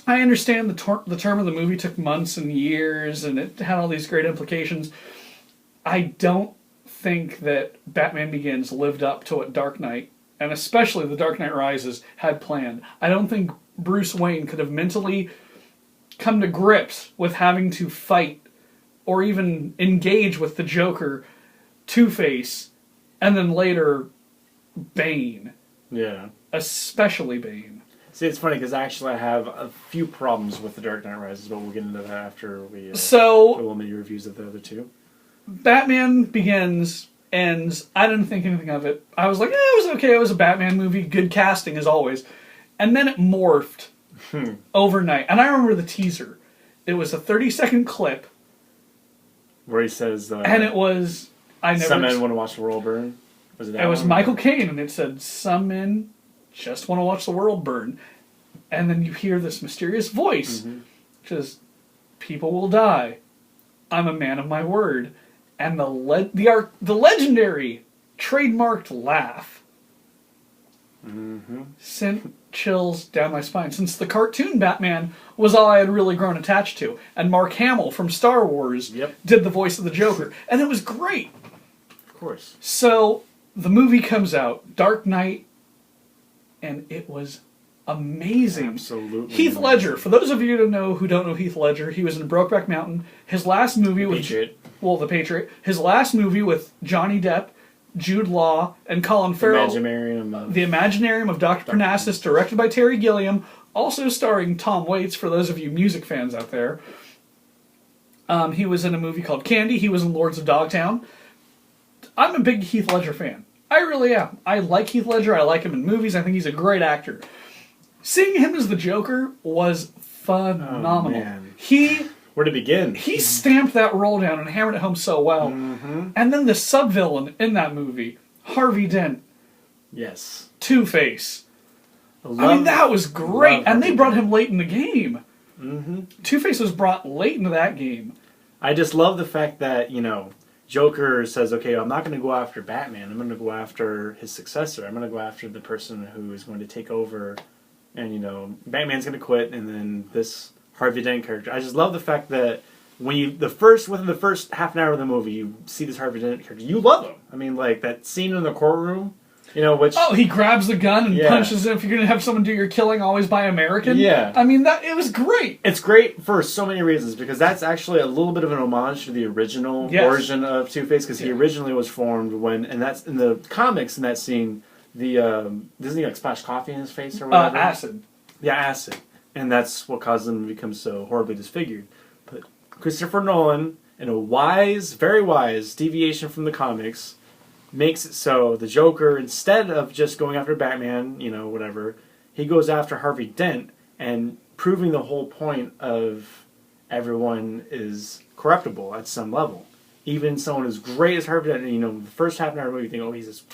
I understand the term of the movie took months and years, and it had all these great implications. I don't think that Batman Begins lived up to what Dark Knight, and especially The Dark Knight Rises, had planned. I don't think Bruce Wayne could have mentally come to grips with having to fight or even engage with the Joker, Two-Face, and then later Bane. Yeah. Especially Bane. See, it's funny because actually I have a few problems with The Dark Knight Rises, but we'll get into that after we do a little mini reviews of the other two. Batman Begins, ends. I didn't think anything of it. I was like, it was okay. It was a Batman movie. Good casting as always. And then it morphed overnight. And I remember the teaser. It was a 30-second clip. Where he says... and it was... Some men want to watch the world burn. Was it that It was one? Michael Caine, and it said, some men just want to watch the world burn. And then you hear this mysterious voice, which is, people will die. I'm a man of my word. And the legendary trademarked laugh sent chills down my spine. Since the cartoon Batman was all I had really grown attached to. And Mark Hamill from Star Wars did the voice of the Joker. And it was great. Of course. So, the movie comes out, Dark Knight, and it was amazing. Absolutely. Heath Ledger, for those of you who don't know Heath Ledger, he was in Brokeback Mountain. His last movie was... Patriot. Well, The Patriot. His last movie with Johnny Depp, Jude Law, and Colin Farrell. The Imaginarium of Dr. Parnassus, directed by Terry Gilliam, also starring Tom Waits, for those of you music fans out there. He was in a movie called Candy. He was in Lords of Dogtown. I'm a big Heath Ledger fan. I really am. I like Heath Ledger. I like him in movies. I think he's a great actor. Seeing him as the Joker was phenomenal. Oh, man. Where to begin? He stamped that role down and hammered it home so well. And then the sub-villain in that movie, Harvey Dent. Yes. Two-Face. I mean, that was great. And they brought him late in the game. Two-Face was brought late into that game. I just love the fact that, Joker says, okay, I'm not going to go after Batman. I'm going to go after his successor. I'm going to go after the person who is going to take over. And, Batman's going to quit, and then this Harvey Dent character. I just love the fact that within the first half an hour of the movie, you see this Harvey Dent character. You love him. I mean, like, that scene in the courtroom, which... Oh, he grabs the gun and punches him. If you're going to have someone do your killing, always by American. Yeah. I mean, it was great. It's great for so many reasons, because that's actually a little bit of an homage to the original origin of Two-Face, because he originally was formed and that's in the comics, in that scene, doesn't he, splash coffee in his face or whatever? Acid. Yeah, acid. and that's what caused him to become so horribly disfigured. But Christopher Nolan, in a wise, very wise deviation from the comics, makes it so the Joker, instead of just going after Batman, whatever, he goes after Harvey Dent, and proving the whole point of everyone is corruptible at some level. Even someone as great as Harvey Dent, the first half an hour movie, you think, oh, he's this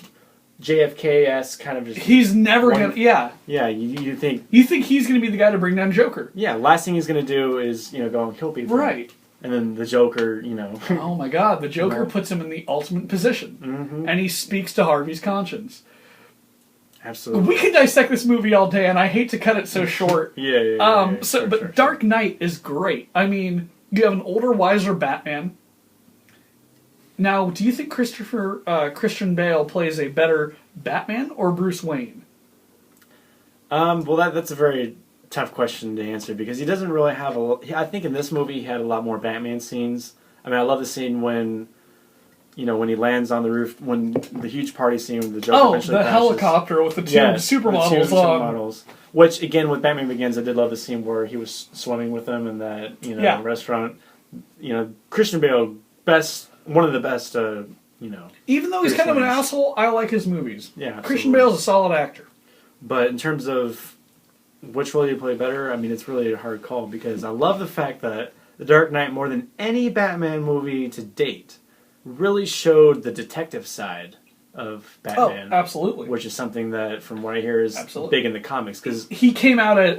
JFK-esque kind of just... He's never going to... Yeah. Yeah, you think... You think he's going to be the guy to bring down Joker. Yeah, last thing he's going to do is, go and kill people. Right. And then the Joker, Oh my God, the Joker puts him in the ultimate position. Mm-hmm. And he speaks to Harvey's conscience. Absolutely. We could dissect this movie all day, and I hate to cut it so short. Yeah. But Dark Knight is great. I mean, you have an older, wiser Batman. Now, do you think Christian Bale plays a better Batman or Bruce Wayne? Well, that's a very tough question to answer because he doesn't really have I think in this movie he had a lot more Batman scenes. I mean, I love the scene when he lands on the roof, when the huge party scene with the Joker eventually crashes. Helicopter with the two supermodels on. Which, again, with Batman Begins, I did love the scene where he was swimming with them in that restaurant. Christian Bale, one of the best, Even though he's kind of an asshole, I like his movies. Yeah, absolutely. Christian Bale's a solid actor. But in terms of which role you play better, I mean, it's really a hard call because I love the fact that The Dark Knight, more than any Batman movie to date, really showed the detective side of Batman. Oh, absolutely. Which is something that, from what I hear, is big in the comics. Cause he came out at...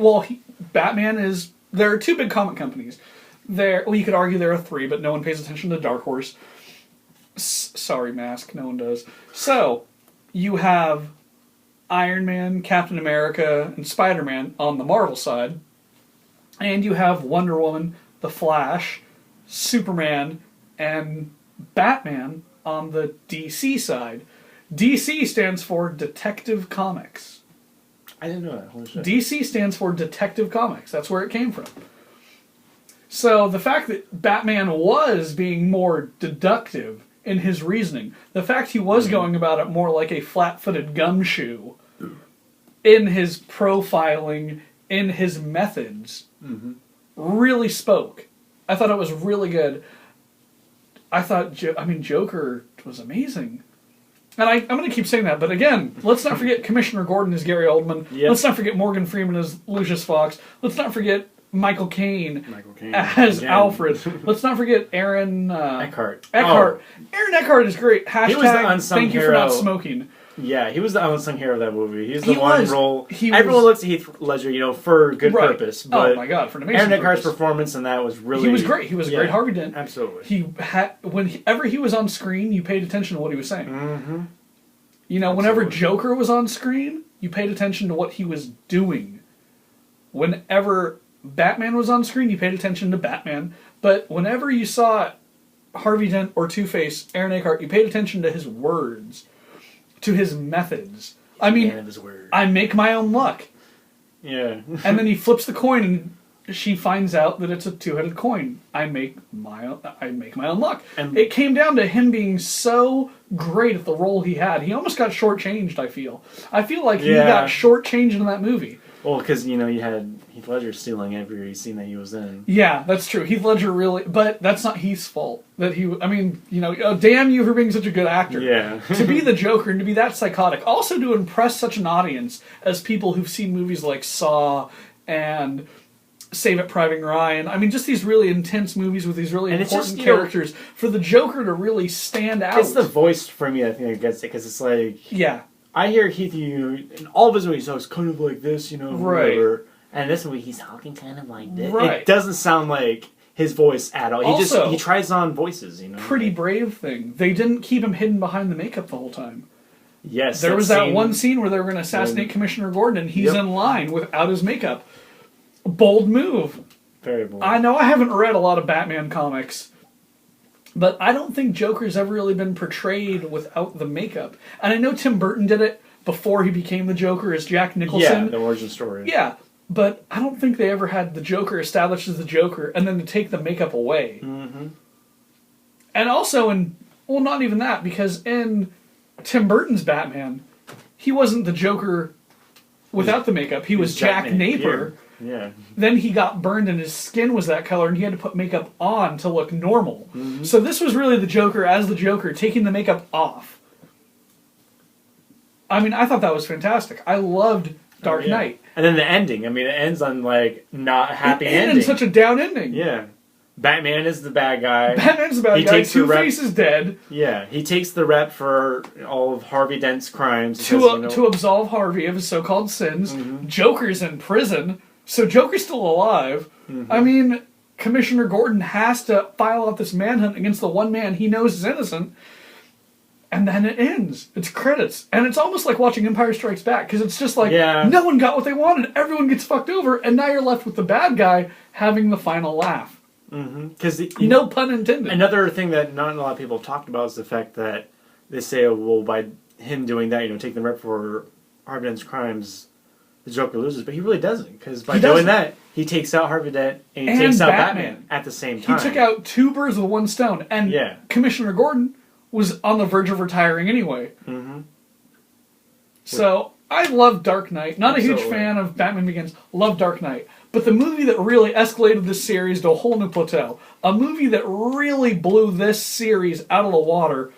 Batman is... There are two big comic companies. You could argue there are three, but no one pays attention to Dark Horse. Sorry, Mask, no one does. So, you have Iron Man, Captain America, and Spider-Man on the Marvel side. And you have Wonder Woman, The Flash, Superman, and Batman on the DC side. DC stands for Detective Comics. I didn't know that. Holy shit. DC stands for Detective Comics. That's where it came from. So the fact that Batman was being more deductive in his reasoning, the fact he was going about it more like a flat-footed gumshoe in his profiling, in his methods, really spoke. I thought it was really good. I thought, Joker was amazing. And I'm going to keep saying that, but again, let's not forget Commissioner Gordon as Gary Oldman. Yep. Let's not forget Morgan Freeman as Lucius Fox. Let's not forget Michael Caine as Alfred. Let's not forget Aaron Eckhart. Aaron Eckhart is great. # he was the unsung thank you hero. For not smoking. Yeah, he was the unsung hero of that movie. He's the one role. Everyone looks at Heath Ledger, for good purpose. But oh my God, for an amazing Aaron Eckhart's purpose. Performance in that was really... He was great. He was a great Harvey Dent. Absolutely. Whenever he was on screen, you paid attention to what he was saying. Mm-hmm. Whenever Joker was on screen, you paid attention to what he was doing. Whenever Batman was on screen, you paid attention to Batman. But whenever you saw Harvey Dent or Two-Face, Aaron Eckhart, you paid attention to his words, to his methods. I make my own luck. Yeah. And then he flips the coin and she finds out that it's a two-headed coin. I make my own luck. And it came down to him being so great at the role he had. He almost got shortchanged, I feel. I feel like he got shortchanged in that movie. Well, because, you had Heath Ledger stealing every scene that he was in. Yeah, that's true. Heath Ledger really... But that's not Heath's fault. Damn you for being such a good actor. Yeah. To be the Joker and to be that psychotic. Also to impress such an audience as people who've seen movies like Saw and Save It Private Ryan. Just these really intense movies with these really important characters. For the Joker to really stand out. It's the voice for me, I think, that gets it. Because it's like... Yeah. I hear Heath, in all of his movies, he talks kind of like this, Right. Whatever. And this movie, he's talking kind of like this. Right. It doesn't sound like his voice at all. He tries on voices, Pretty brave thing. They didn't keep him hidden behind the makeup the whole time. Yes. There was that one scene where they were going to assassinate Commissioner Gordon, and he's in line without his makeup. Bold move. Very bold. I know I haven't read a lot of Batman comics, but I don't think Joker's ever really been portrayed without the makeup. And I know Tim Burton did it before he became the Joker as Jack Nicholson. Yeah, the origin story. Yeah, but I don't think they ever had the Joker established as the Joker and then to take the makeup away. Mm-hmm. And also not even that, because in Tim Burton's Batman, he wasn't the Joker without the makeup. He was Jack Napier. Yeah. Then he got burned and his skin was that color and he had to put makeup on to look normal. So this was really the Joker as the Joker, taking the makeup off. I mean, I thought that was fantastic. I loved Dark Knight. And then the ending. I mean, it ends on, like, not a happy It ending. ended such a down ending. Yeah. Batman is the bad guy. Batman's the bad He guy. takes the rep- Two-Face is dead. Yeah. He takes the rep for all of Harvey Dent's crimes. He says, you know, To absolve Harvey of his so-called sins. Joker's in prison, so Joker's still alive. I mean, Commissioner Gordon has to file out this manhunt against the one man he knows is innocent, and then it ends. It's credits, and it's almost like watching Empire Strikes Back, because it's just like, no one got what they wanted, everyone gets fucked over, and now you're left with the bad guy having the final laugh. Because no pun intended. Another thing that not a lot of people have talked about is the fact that they say, oh, well, by him doing that, you know, taking the rep for Harvey Dent's crimes, the Joker loses. But he really doesn't, because by doing that, he takes out Harvey Dent and he takes out Batman at the same time. He took out two birds with one stone, and Commissioner Gordon was on the verge of retiring anyway. So I love Dark Knight. Not a huge fan of Batman Begins. Love Dark Knight. But the movie that really escalated this series to a whole new plateau, a movie that really blew this series out of the water,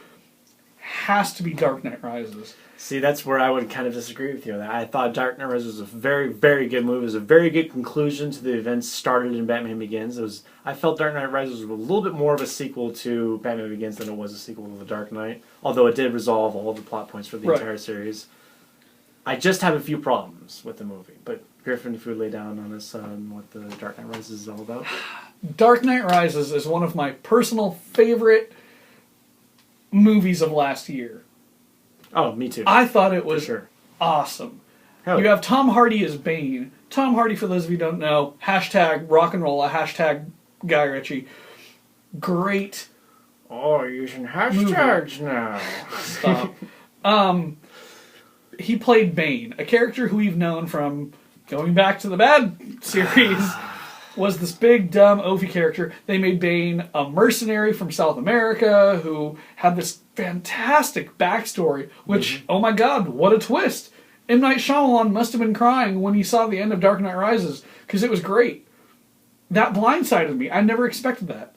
has to be Dark Knight Rises. See, that's where I would kind of disagree with you. I thought Dark Knight Rises was a very, very good movie. It was a very good conclusion to the events started in Batman Begins. I felt Dark Knight Rises was a little bit more of a sequel to Batman Begins than it was a sequel to The Dark Knight, although it did resolve all the plot points for the entire series. I just have a few problems with the movie, but Griffin, if you would lay down on us what the Dark Knight Rises is all about. Dark Knight Rises is one of my personal favorite movies of last year. Oh, me too. I thought it was awesome. You have Tom Hardy as Bane. Tom Hardy, for those of you who don't know, hashtag rock and roll, hashtag Guy Ritchie. Great. Oh, you're using hashtags now. Stop. He played Bane, a character who we've known from going back to the Bad series, was this big, dumb, oafy character. They made Bane a mercenary from South America who had this fantastic backstory, which, oh my god, what a twist! M. Night Shyamalan must have been crying when he saw the end of Dark Knight Rises, because it was great. That blindsided me. I never expected that.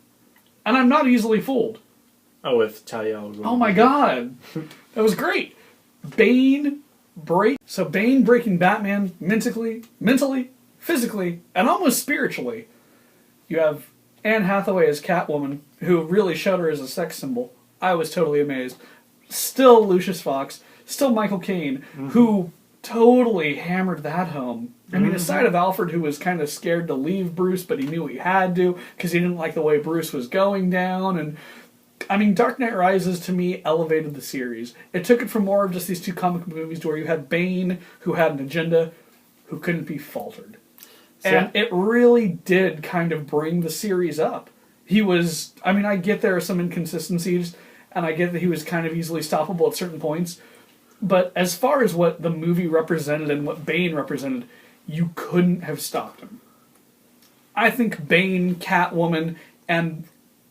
And I'm not easily fooled. Oh, with Talia al Ghul. Oh my god. That was great. Bane breaking Batman mentally, physically, and almost spiritually. You have Anne Hathaway as Catwoman, who really showed her as a sex symbol. I was totally amazed. Still Lucius Fox, still Michael Caine, who totally hammered that home. I mean, aside of Alfred, who was kind of scared to leave Bruce, but he knew he had to, because he didn't like the way Bruce was going down, and I mean, Dark Knight Rises, to me, elevated the series. It took it from more of just these two comic movies to where you had Bane, who had an agenda, who couldn't be faltered. And it really did kind of bring the series up. He was, I mean, I get there are some inconsistencies, and I get that he was kind of easily stoppable at certain points, but as far as what the movie represented and what Bane represented, you couldn't have stopped him. I think Bane, Catwoman, and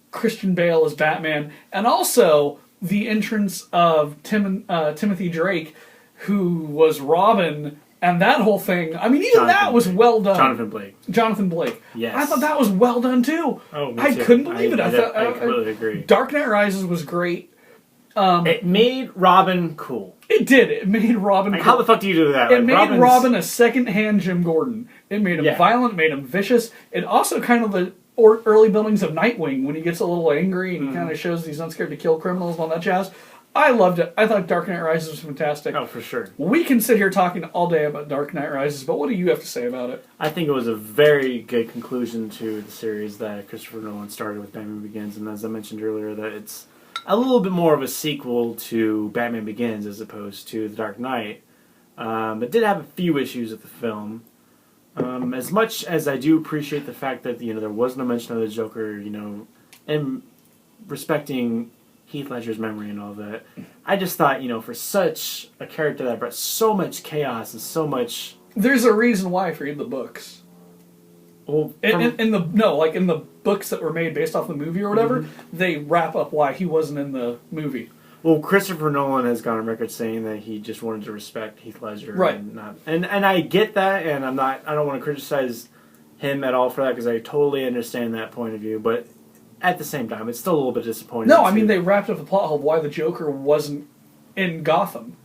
Christian Bale as Batman, and also the entrance of Timothy Drake, who was Robin, and that whole thing. I mean, even that was well done. Jonathan Blake. Yes. I thought that was well done too. Oh, me I too. couldn't believe it. I completely agree. Dark Knight Rises was great. It made Robin cool. It did. It made Robin cool. How the fuck do you do that? It made Robin a second-hand Jim Gordon. It made him violent, made him vicious. It also kind of the early buildings of Nightwing, when he gets a little angry and he kind of shows that he's not scared to kill criminals and all that jazz. I loved it. I thought Dark Knight Rises was fantastic. Oh, for sure. We can sit here talking all day about Dark Knight Rises, but what do you have to say about it? I think it was a very good conclusion to the series that Christopher Nolan started with Batman Begins, and as I mentioned earlier, that it's a little bit more of a sequel to Batman Begins as opposed to The Dark Knight. It did have a few issues with the film. As much as I do appreciate the fact that there was no mention of the Joker, and respecting Heath Ledger's memory and all that, I just thought, for such a character that brought so much chaos and so much. There's a reason why if you read the books. Well, in the books that were made based off the movie or whatever, they wrap up why he wasn't in the movie. Well, Christopher Nolan has gone on record saying that he just wanted to respect Heath Ledger, Right. And not, and I get that, and I don't want to criticize him at all for that because I totally understand that point of view, but at the same time, it's still a little bit disappointing. No, I mean too. they wrapped up the plot hole of why the Joker wasn't in Gotham.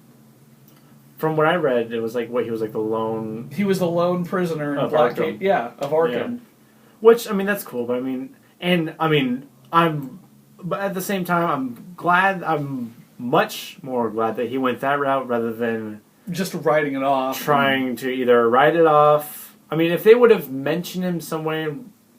From what I read, it was like he was like the lone. He was the lone prisoner in Of Blackgate. Arkham. Yeah, of Arkham. Yeah. Which I mean, that's cool, but but at the same time, I'm glad. I'm much more glad that he went that route rather than Just writing it off. trying to either write it off. I mean, if they would have mentioned him some way,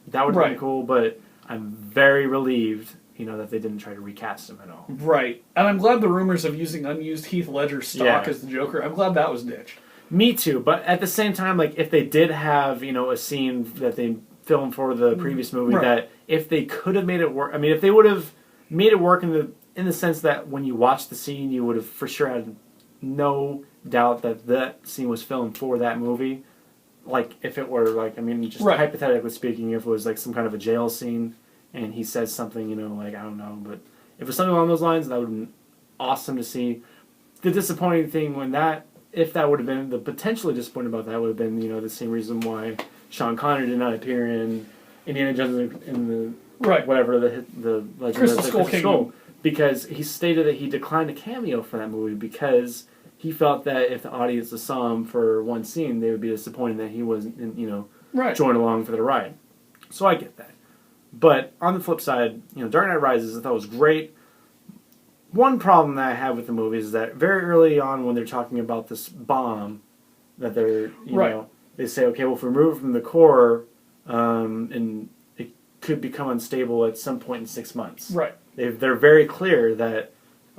that would have Right. been cool. But I'm very relieved, that they didn't try to recast him at all. Right. And I'm glad the rumors of using unused Heath Ledger stock Yeah. as the Joker, I'm glad that was ditched. Me too, but at the same time, like if they did have a scene that they filmed for the previous movie, Right. that if they could have made it work, I mean, if they would have made it work in the sense that when you watch the scene, you would have for sure had no doubt that that scene was filmed for that movie. Like if it were just Right. hypothetically speaking, if it was like some kind of a jail scene and he says something, like I don't know, but if it was something along those lines, that would have been awesome to see. The disappointing thing if that would have been the potentially disappointing about that would have been the same reason why Sean Connery did not appear in Indiana Jones in the Right. whatever the Legend Crystal of the Skull Crystal Kingdom. because he stated that he declined a cameo for that movie because he felt that if the audience saw him for one scene, they would be disappointed that he wasn't Right. join along for the ride. So I get that. But on the flip side, Dark Knight Rises I thought was great. One problem that I have with the movie is that very early on when they're talking about this bomb that they're Right. they say, okay, well if we remove it from the core, and it could become unstable at some point in 6 months. Right. They're very clear that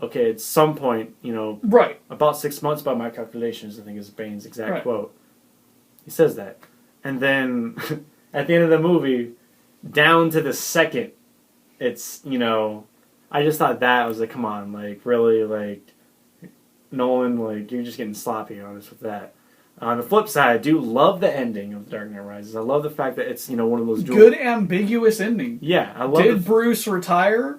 okay, at some point, Right. about 6 months by my calculations, I think is Bane's exact Right. quote. He says that. And then at the end of the movie, down to the second, it's, I just thought that, I was like, come on, like, really, like, Nolan, like, you're just getting sloppy on us with that. On the flip side, I do love the ending of Dark Knight Rises. I love the fact that it's, one of those dual... Good ambiguous ending. Yeah, I love Did Bruce retire?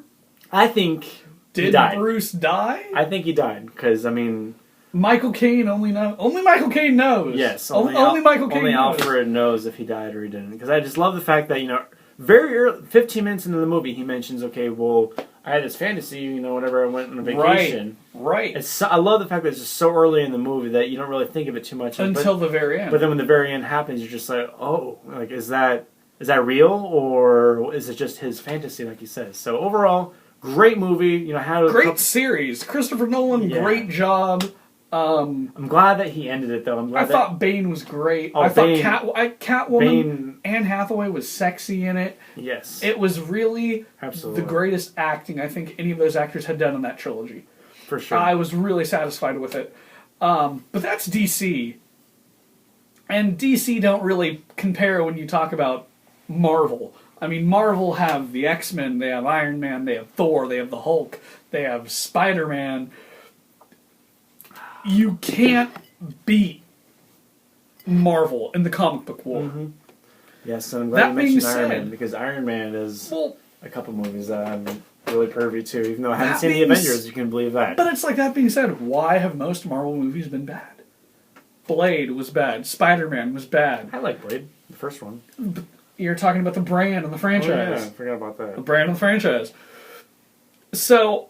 I think he Did died. Bruce die? I think he died, because, I mean... Michael Caine only Michael Caine knows. Yes, only Michael Caine only knows. Alfred knows if he died or he didn't. Because I just love the fact that very early, 15 minutes into the movie, he mentions, okay, well, I had this fantasy, whenever I went on a vacation. Right. I love the fact that it's just so early in the movie that you don't really think of it too much Until the very end. But then when the very end happens, you're just like, oh, like is that real or is it just his fantasy, like he says? So overall, great movie. Had a great series. Christopher Nolan, Yeah. great job. I'm glad that he ended it though. I'm glad I thought Bane was great. Oh, I thought Bane- Catwoman, Bane- Anne Hathaway was sexy in it. yes, It was really absolutely the greatest acting I think any of those actors had done in that trilogy. for sure. I was really satisfied with it. But that's DC. And DC don't really compare when you talk about Marvel. I mean, Marvel have the X-Men, they have Iron Man, they have Thor, they have the Hulk, they have Spider-Man. You can't beat Marvel in the comic book war. Mm-hmm. Yes, and I'm glad That you being mentioned Iron said- Man because Iron Man is Well, a couple movies that I'm really privy to. Even though I haven't That seen the being Avengers, you can believe that. but it's like that being said, why have most Marvel movies been bad? Blade was bad. Spider-Man was bad. I like Blade, the first one. You're talking about the brand and the franchise. Oh, yeah, I forgot about The that. brand and the franchise. So,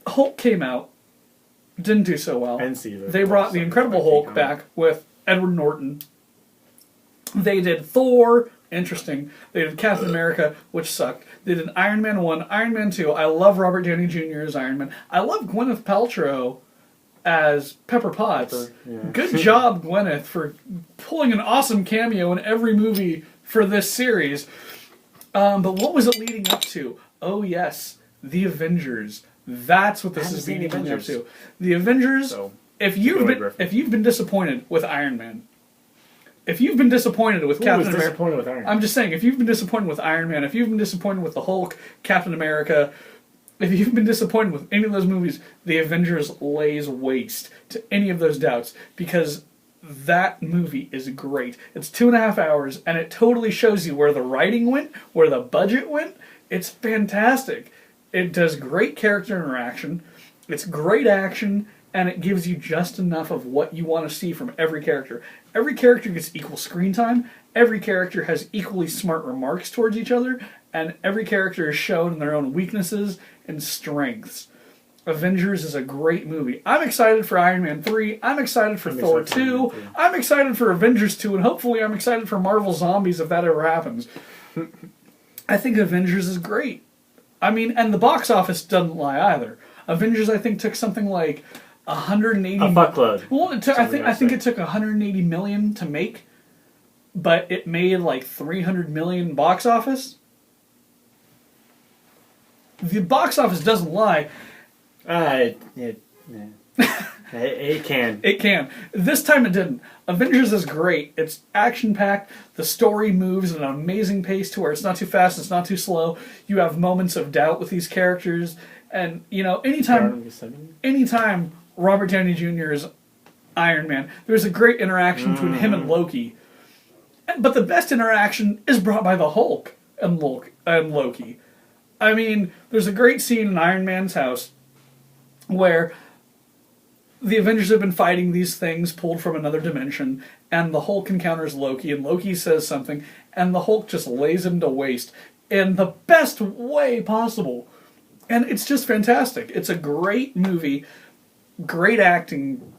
Hulk came out, didn't do so well. I didn't see the They brought the Incredible Hulk back with Edward Norton. They did Thor, interesting. They did Captain America, which sucked. They did Iron Man 1, Iron Man 2. I love Robert Downey Jr. as Iron Man. I love Gwyneth Paltrow as Pepper Potts. Pepper, yeah. Good job, Gwyneth, for pulling an awesome cameo in every movie for this series. But what was it leading up to? Oh, yes, The Avengers. That's what this haven't is seen leading up Avengers. to. The Avengers. So, If go you've ahead, been Griffin. if you've been disappointed with Iron Man, if you've been disappointed with who Captain was America, disappointed with Iron Man? I'm just saying, if you've been disappointed with Iron Man, if you've been disappointed with the Hulk, Captain America, if you've been disappointed with any of those movies, The Avengers lays waste to any of those doubts because that movie is great. It's 2.5 hours and it totally shows you where the writing went, where the budget went. It's fantastic. It does great character interaction. It's great action, and it gives you just enough of what you want to see from every character. Every character gets equal screen time, every character has equally smart remarks towards each other, and every character is shown in their own weaknesses and strengths. Avengers is a great movie. I'm excited for Iron Man 3, I'm excited for Thor 2, I'm excited for Avengers 2, and hopefully I'm excited for Marvel Zombies if that ever happens. I think Avengers is great. I mean, and the box office doesn't lie either. Avengers, I think, took something like 180. A fuckload. Well, I think it took 180 million to make, but it made like 300 million box office. The box office doesn't lie. It can. It can. This time it didn't. Avengers is great. It's action-packed. The story moves at an amazing pace to where it's not too fast, it's not too slow. You have moments of doubt with these characters. And, you know, anytime Robert Downey Jr. is Iron Man, there's a great interaction between him and Loki. But the best interaction is brought by the Hulk and Loki. I mean, there's a great scene in Iron Man's house where the Avengers have been fighting these things pulled from another dimension, and the Hulk encounters Loki, and Loki says something, and the Hulk just lays him to waste in the best way possible. And it's just fantastic. It's a great movie, great acting.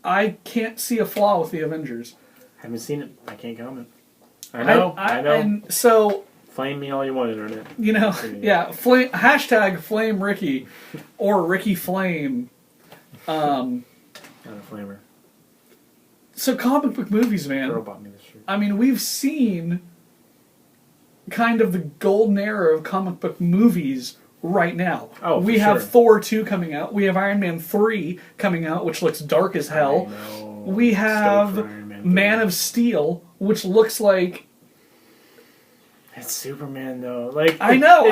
I can't see a flaw with the Avengers. Haven't seen it. I can't comment. I know. And so... Flame me all you want, internet. You know, yeah. Hashtag Flame Ricky or Ricky Flame. Not a flamer. So comic book movies, man. Girl bought me this shirt. I mean, we've seen kind of the golden era of comic book movies right now. Oh, we have Thor 2 coming out. We have Iron Man 3 coming out, which looks dark as hell. We have Man of Steel, which looks like... It's Superman, though. Like I know.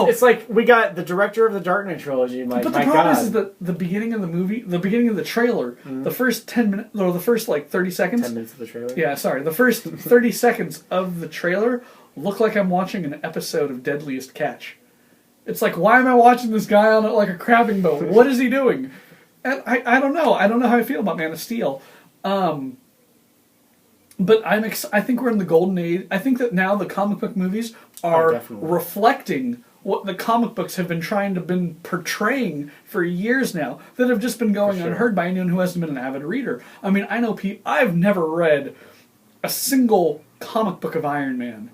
It's like we got the director of the Dark Knight trilogy. Like, but the problem is that the beginning of the movie, the beginning of the trailer, the first 10 minutes, or the first like 30 seconds. 10 minutes of the trailer. Yeah, sorry. The first 30 seconds of the trailer look like I'm watching an episode of Deadliest Catch. It's like, why am I watching this guy on like a crabbing boat? What is he doing? And I don't know. I don't know how I feel about Man of Steel. But I think we're in the golden age. I think that now the comic book movies are reflecting what the comic books have been portraying for years now, that have just been going unheard by anyone who hasn't been an avid reader. I mean, I know I've never read a single comic book of Iron Man,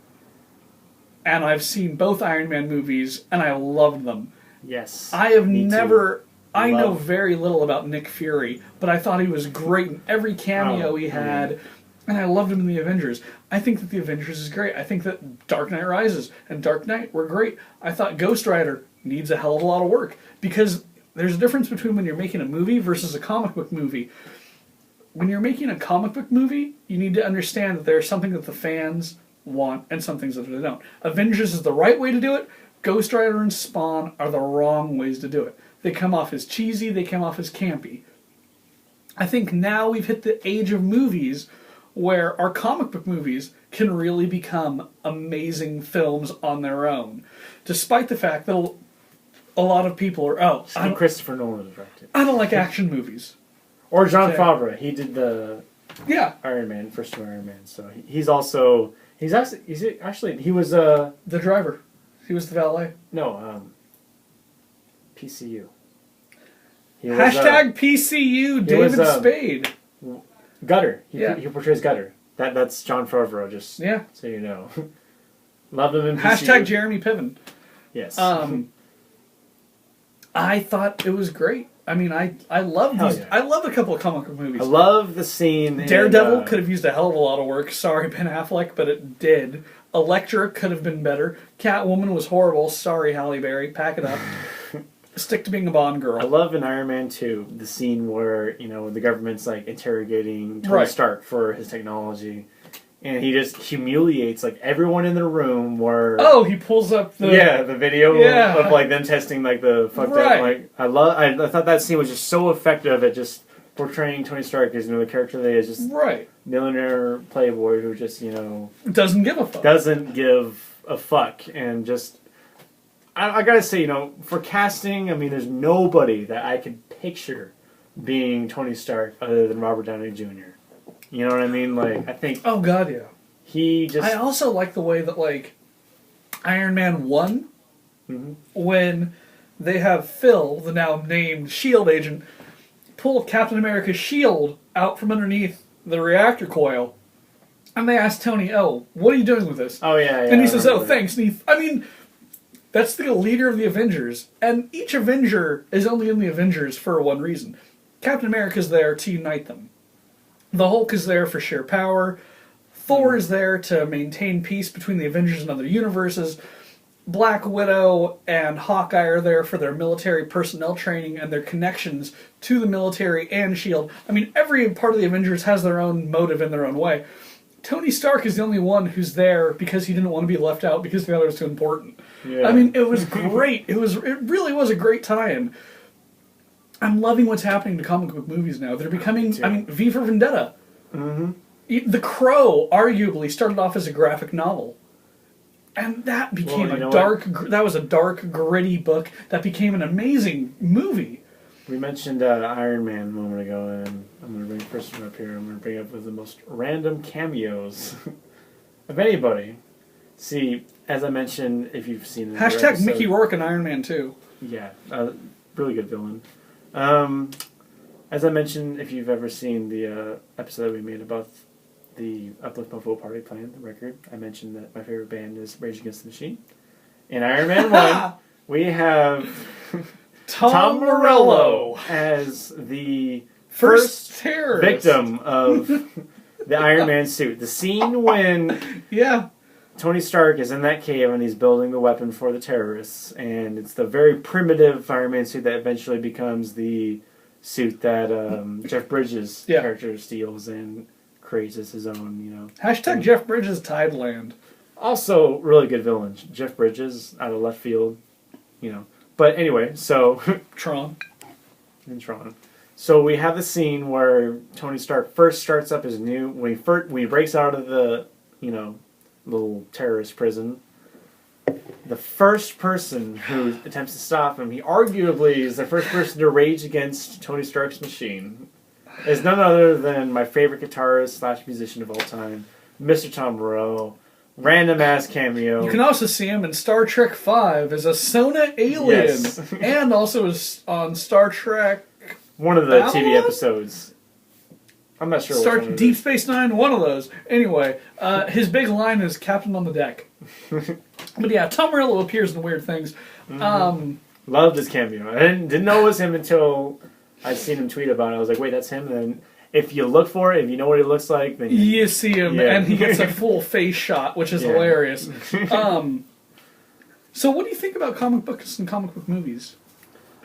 and I've seen both Iron Man movies, and I loved them. Yes. I have never... I know very little about Nick Fury, but I thought he was great in every cameo he had. And I loved him in the Avengers. I think that the Avengers is great. I think that Dark Knight Rises and Dark Knight were great. I thought Ghost Rider needs a hell of a lot of work, because there's a difference between when you're making a movie versus a comic book movie. When you're making a comic book movie, you need to understand that there's something that the fans want and some things that they don't. Avengers is the right way to do it. Ghost Rider and Spawn are the wrong ways to do it. They come off as cheesy, they come off as campy. I think now we've hit the age of movies where our comic book movies can really become amazing films on their own, despite the fact that a lot of people are Christopher Nolan directed. I don't like action movies. Or Jon Favreau. He did the Iron Man, first two Iron Man. So he was the driver. He was the valet. No, PCU. Hashtag PCU. David Spade. Gutter. He portrays Gutter. That's Jon Favreau, just so you know. Love him in PCU. Hashtag Jeremy Piven. Yes. I thought it was great. I mean, I love these. Yeah. I love a couple of comic book movies. I love the scene. Daredevil could have used a hell of a lot of work. Sorry, Ben Affleck, but it did. Elektra could have been better. Catwoman was horrible. Sorry, Halle Berry. Pack it up. Stick to being a Bond girl. I love in Iron Man 2 the scene where, the government's like interrogating Tony Stark for his technology, and he just humiliates like everyone in the room. Where he pulls up the video of like them testing like the fucked up. Like I thought that scene was just so effective at just portraying Tony Stark as the character that is just millionaire playboy who just doesn't give a fuck. Doesn't give a fuck, and just I gotta say, for casting, I mean, there's nobody that I could picture being Tony Stark other than Robert Downey Jr. You know what I mean? Like, I think Oh God, yeah. he just. I also like the way that like Iron Man 1, when they have Phil, the now named S.H.I.E.L.D. agent, pull Captain America's shield out from underneath the reactor coil, and they ask Tony, "Oh, what are you doing with this?" Oh yeah, yeah. And he I says, remember "Oh, that. thanks." And I mean, that's the leader of the Avengers, and each Avenger is only in the Avengers for one reason. Captain America's there to unite them. The Hulk is there for sheer power. Thor is there to maintain peace between the Avengers and other universes. Black Widow and Hawkeye are there for their military personnel training and their connections to the military and S.H.I.E.L.D. I mean, every part of the Avengers has their own motive in their own way. Tony Stark is the only one who's there because he didn't want to be left out because the other was too important. Yeah. I mean, it was great. It really was a great tie-in. I'm loving what's happening to comic book movies now. They're becoming, I mean, V for Vendetta. The Crow arguably started off as a graphic novel. And that became that was a dark, gritty book that became an amazing movie. We mentioned Iron Man a moment ago, and I'm going to bring Christopher up here. I'm going to bring up with the most random cameos of anybody. See, as I mentioned, if you've seen the Hashtag Mickey Rourke and Iron Man 2. Yeah, really good villain. As I mentioned, if you've ever seen the episode that we made about the Uplift Mofo Party Plan, the record, I mentioned that my favorite band is Rage Against the Machine. In Iron Man 1, we have Tom Morello as the first terrorist victim of the Iron Man suit. The scene when Tony Stark is in that cave and he's building the weapon for the terrorists, and it's the very primitive Iron Man suit that eventually becomes the suit that Jeff Bridges' character steals and creates as his own, Hashtag Jeff Bridges Tideland. Also, really good villain. Jeff Bridges out of left field, But anyway, so... Tron. In Tron. So we have the scene where Tony Stark first starts up his when he breaks out of the, little terrorist prison. The first person who attempts to stop him, he arguably is the first person to rage against Tony Stark's machine, is none other than my favorite guitarist / musician of all time, Mr. Tom Morello. Random ass cameo. You can also see him in Star Trek V as a Sona alien, Yes. and also is on Star Trek. One of the Babylon? TV episodes. I'm not sure. Star which one it Deep is. Space Nine, one of those. Anyway, his big line is "Captain on the deck." But yeah, Tom Morello appears in weird things. Loved his cameo. I didn't know it was him until I seen him tweet about it. I was like, wait, that's him. And then if you look for it, if you know what he looks like, then You see him, Yeah. and he gets a full face shot, which is Yeah. hilarious. So what do you think about comic books and comic book movies?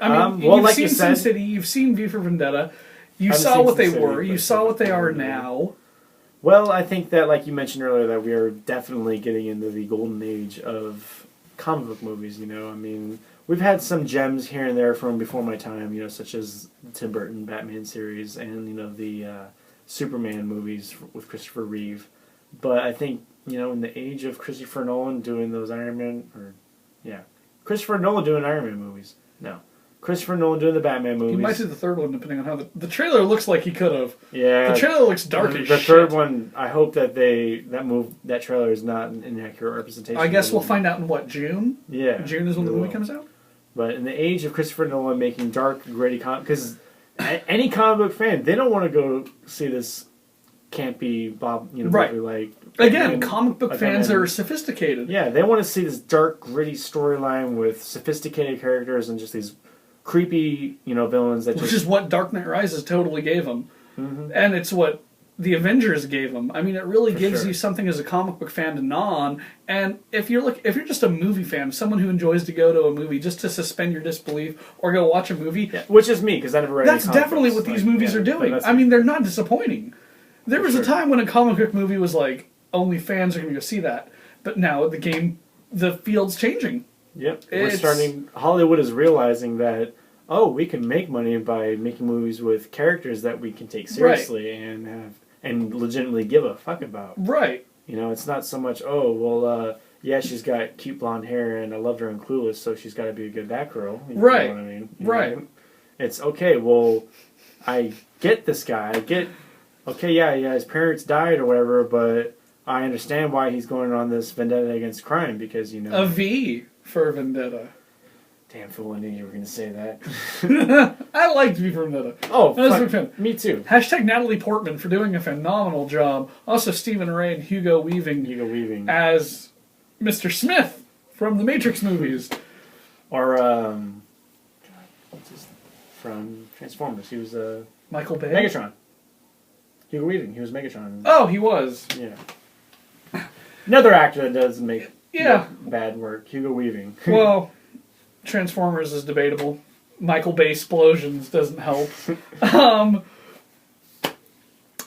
I mean, well, you've like seen you Sin said- City, you've seen V for Vendetta, you Haven't saw seen what they Sin City, were, you but- saw what they are now. Well, I think that, like you mentioned earlier, that we are definitely getting into the golden age of comic book movies. I mean, we've had some gems here and there from before my time. Such as Tim Burton Batman series and the Superman movies with Christopher Reeve. But I think in the age of Christopher Nolan doing those Christopher Nolan doing Iron Man movies. No. Christopher Nolan doing the Batman movies. He might do the third one, depending on how the trailer looks like he could have. Yeah. The trailer looks dark as The shit. third one, I hope that that trailer is not an inaccurate representation. I guess of we'll the find out in what, June? Yeah. June is when the we movie will. comes out? But in the age of Christopher Nolan making dark, gritty because any comic book fan, they don't want to go see this campy Right. movie like Again, comic book like fans Batman. are sophisticated. Yeah, they want to see this dark, gritty storyline with sophisticated characters and just these creepy, villains that Which just is what Dark Knight Rises totally gave them. And it's what the Avengers gave them. I mean, it really gives sure. you something as a comic book fan to gnaw on. And if you're just a movie fan, someone who enjoys to go to a movie just to suspend your disbelief or go watch a movie, which is me because I never read. that's any comic definitely books. what these movies are doing. I mean, they're not disappointing. There was a time when a comic book movie was like, only fans are going to go see that. But now the field's changing. Yep, It's- Hollywood is realizing that we can make money by making movies with characters that we can take seriously and legitimately give a fuck about. Right. It's not so much yeah, she's got cute blonde hair, and I loved her in Clueless, so she's got to be a good Batgirl. You Right. know what I mean? Right. It's okay. Well, I get this guy. Okay, yeah, his parents died or whatever, but I understand why he's going on this vendetta against crime because A V for Vendetta. Damn fool! I knew you were going to say that. I liked V for Vendetta. Oh, That was a fuck, big fan. me too. Hashtag Natalie Portman for doing a phenomenal job. Also Stephen Ray and Hugo Weaving Hugo Weaving, as Mr. Smith from the Matrix movies. or what's his, from Transformers. He was Michael Bay. Megatron. Hugo Weaving. He was Megatron. Oh, he was. Yeah. Another actor that does make Yeah. bad work. Hugo Weaving. Well, Transformers is debatable. Michael Bay explosions doesn't help.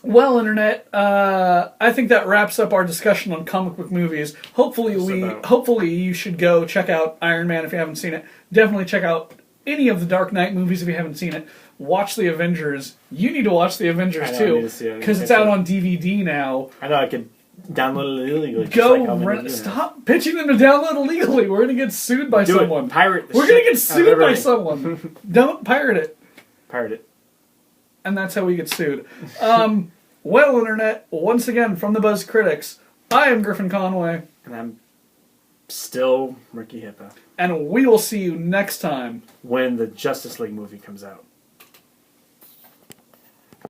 Well, Internet, I think that wraps up our discussion on comic book movies. Hopefully you should go check out Iron Man if you haven't seen it. Definitely check out any of the Dark Knight movies if you haven't seen it. Watch the Avengers. You need to watch the Avengers I know, I too, need to see it. because it's out on DVD now. I know I could download it illegally. just Go like how many rent. do now. Stop pitching them to download illegally. We're gonna get sued by Do someone. it. Pirate. The We're shit gonna get out of sued by everything. someone. Don't pirate it. Pirate it. And that's how we get sued. Well, Internet, once again, from the Buzz Critics, I am Griffin Conway, And I'm still Ricky Hippa and we will see you next time. when the Justice League movie comes out.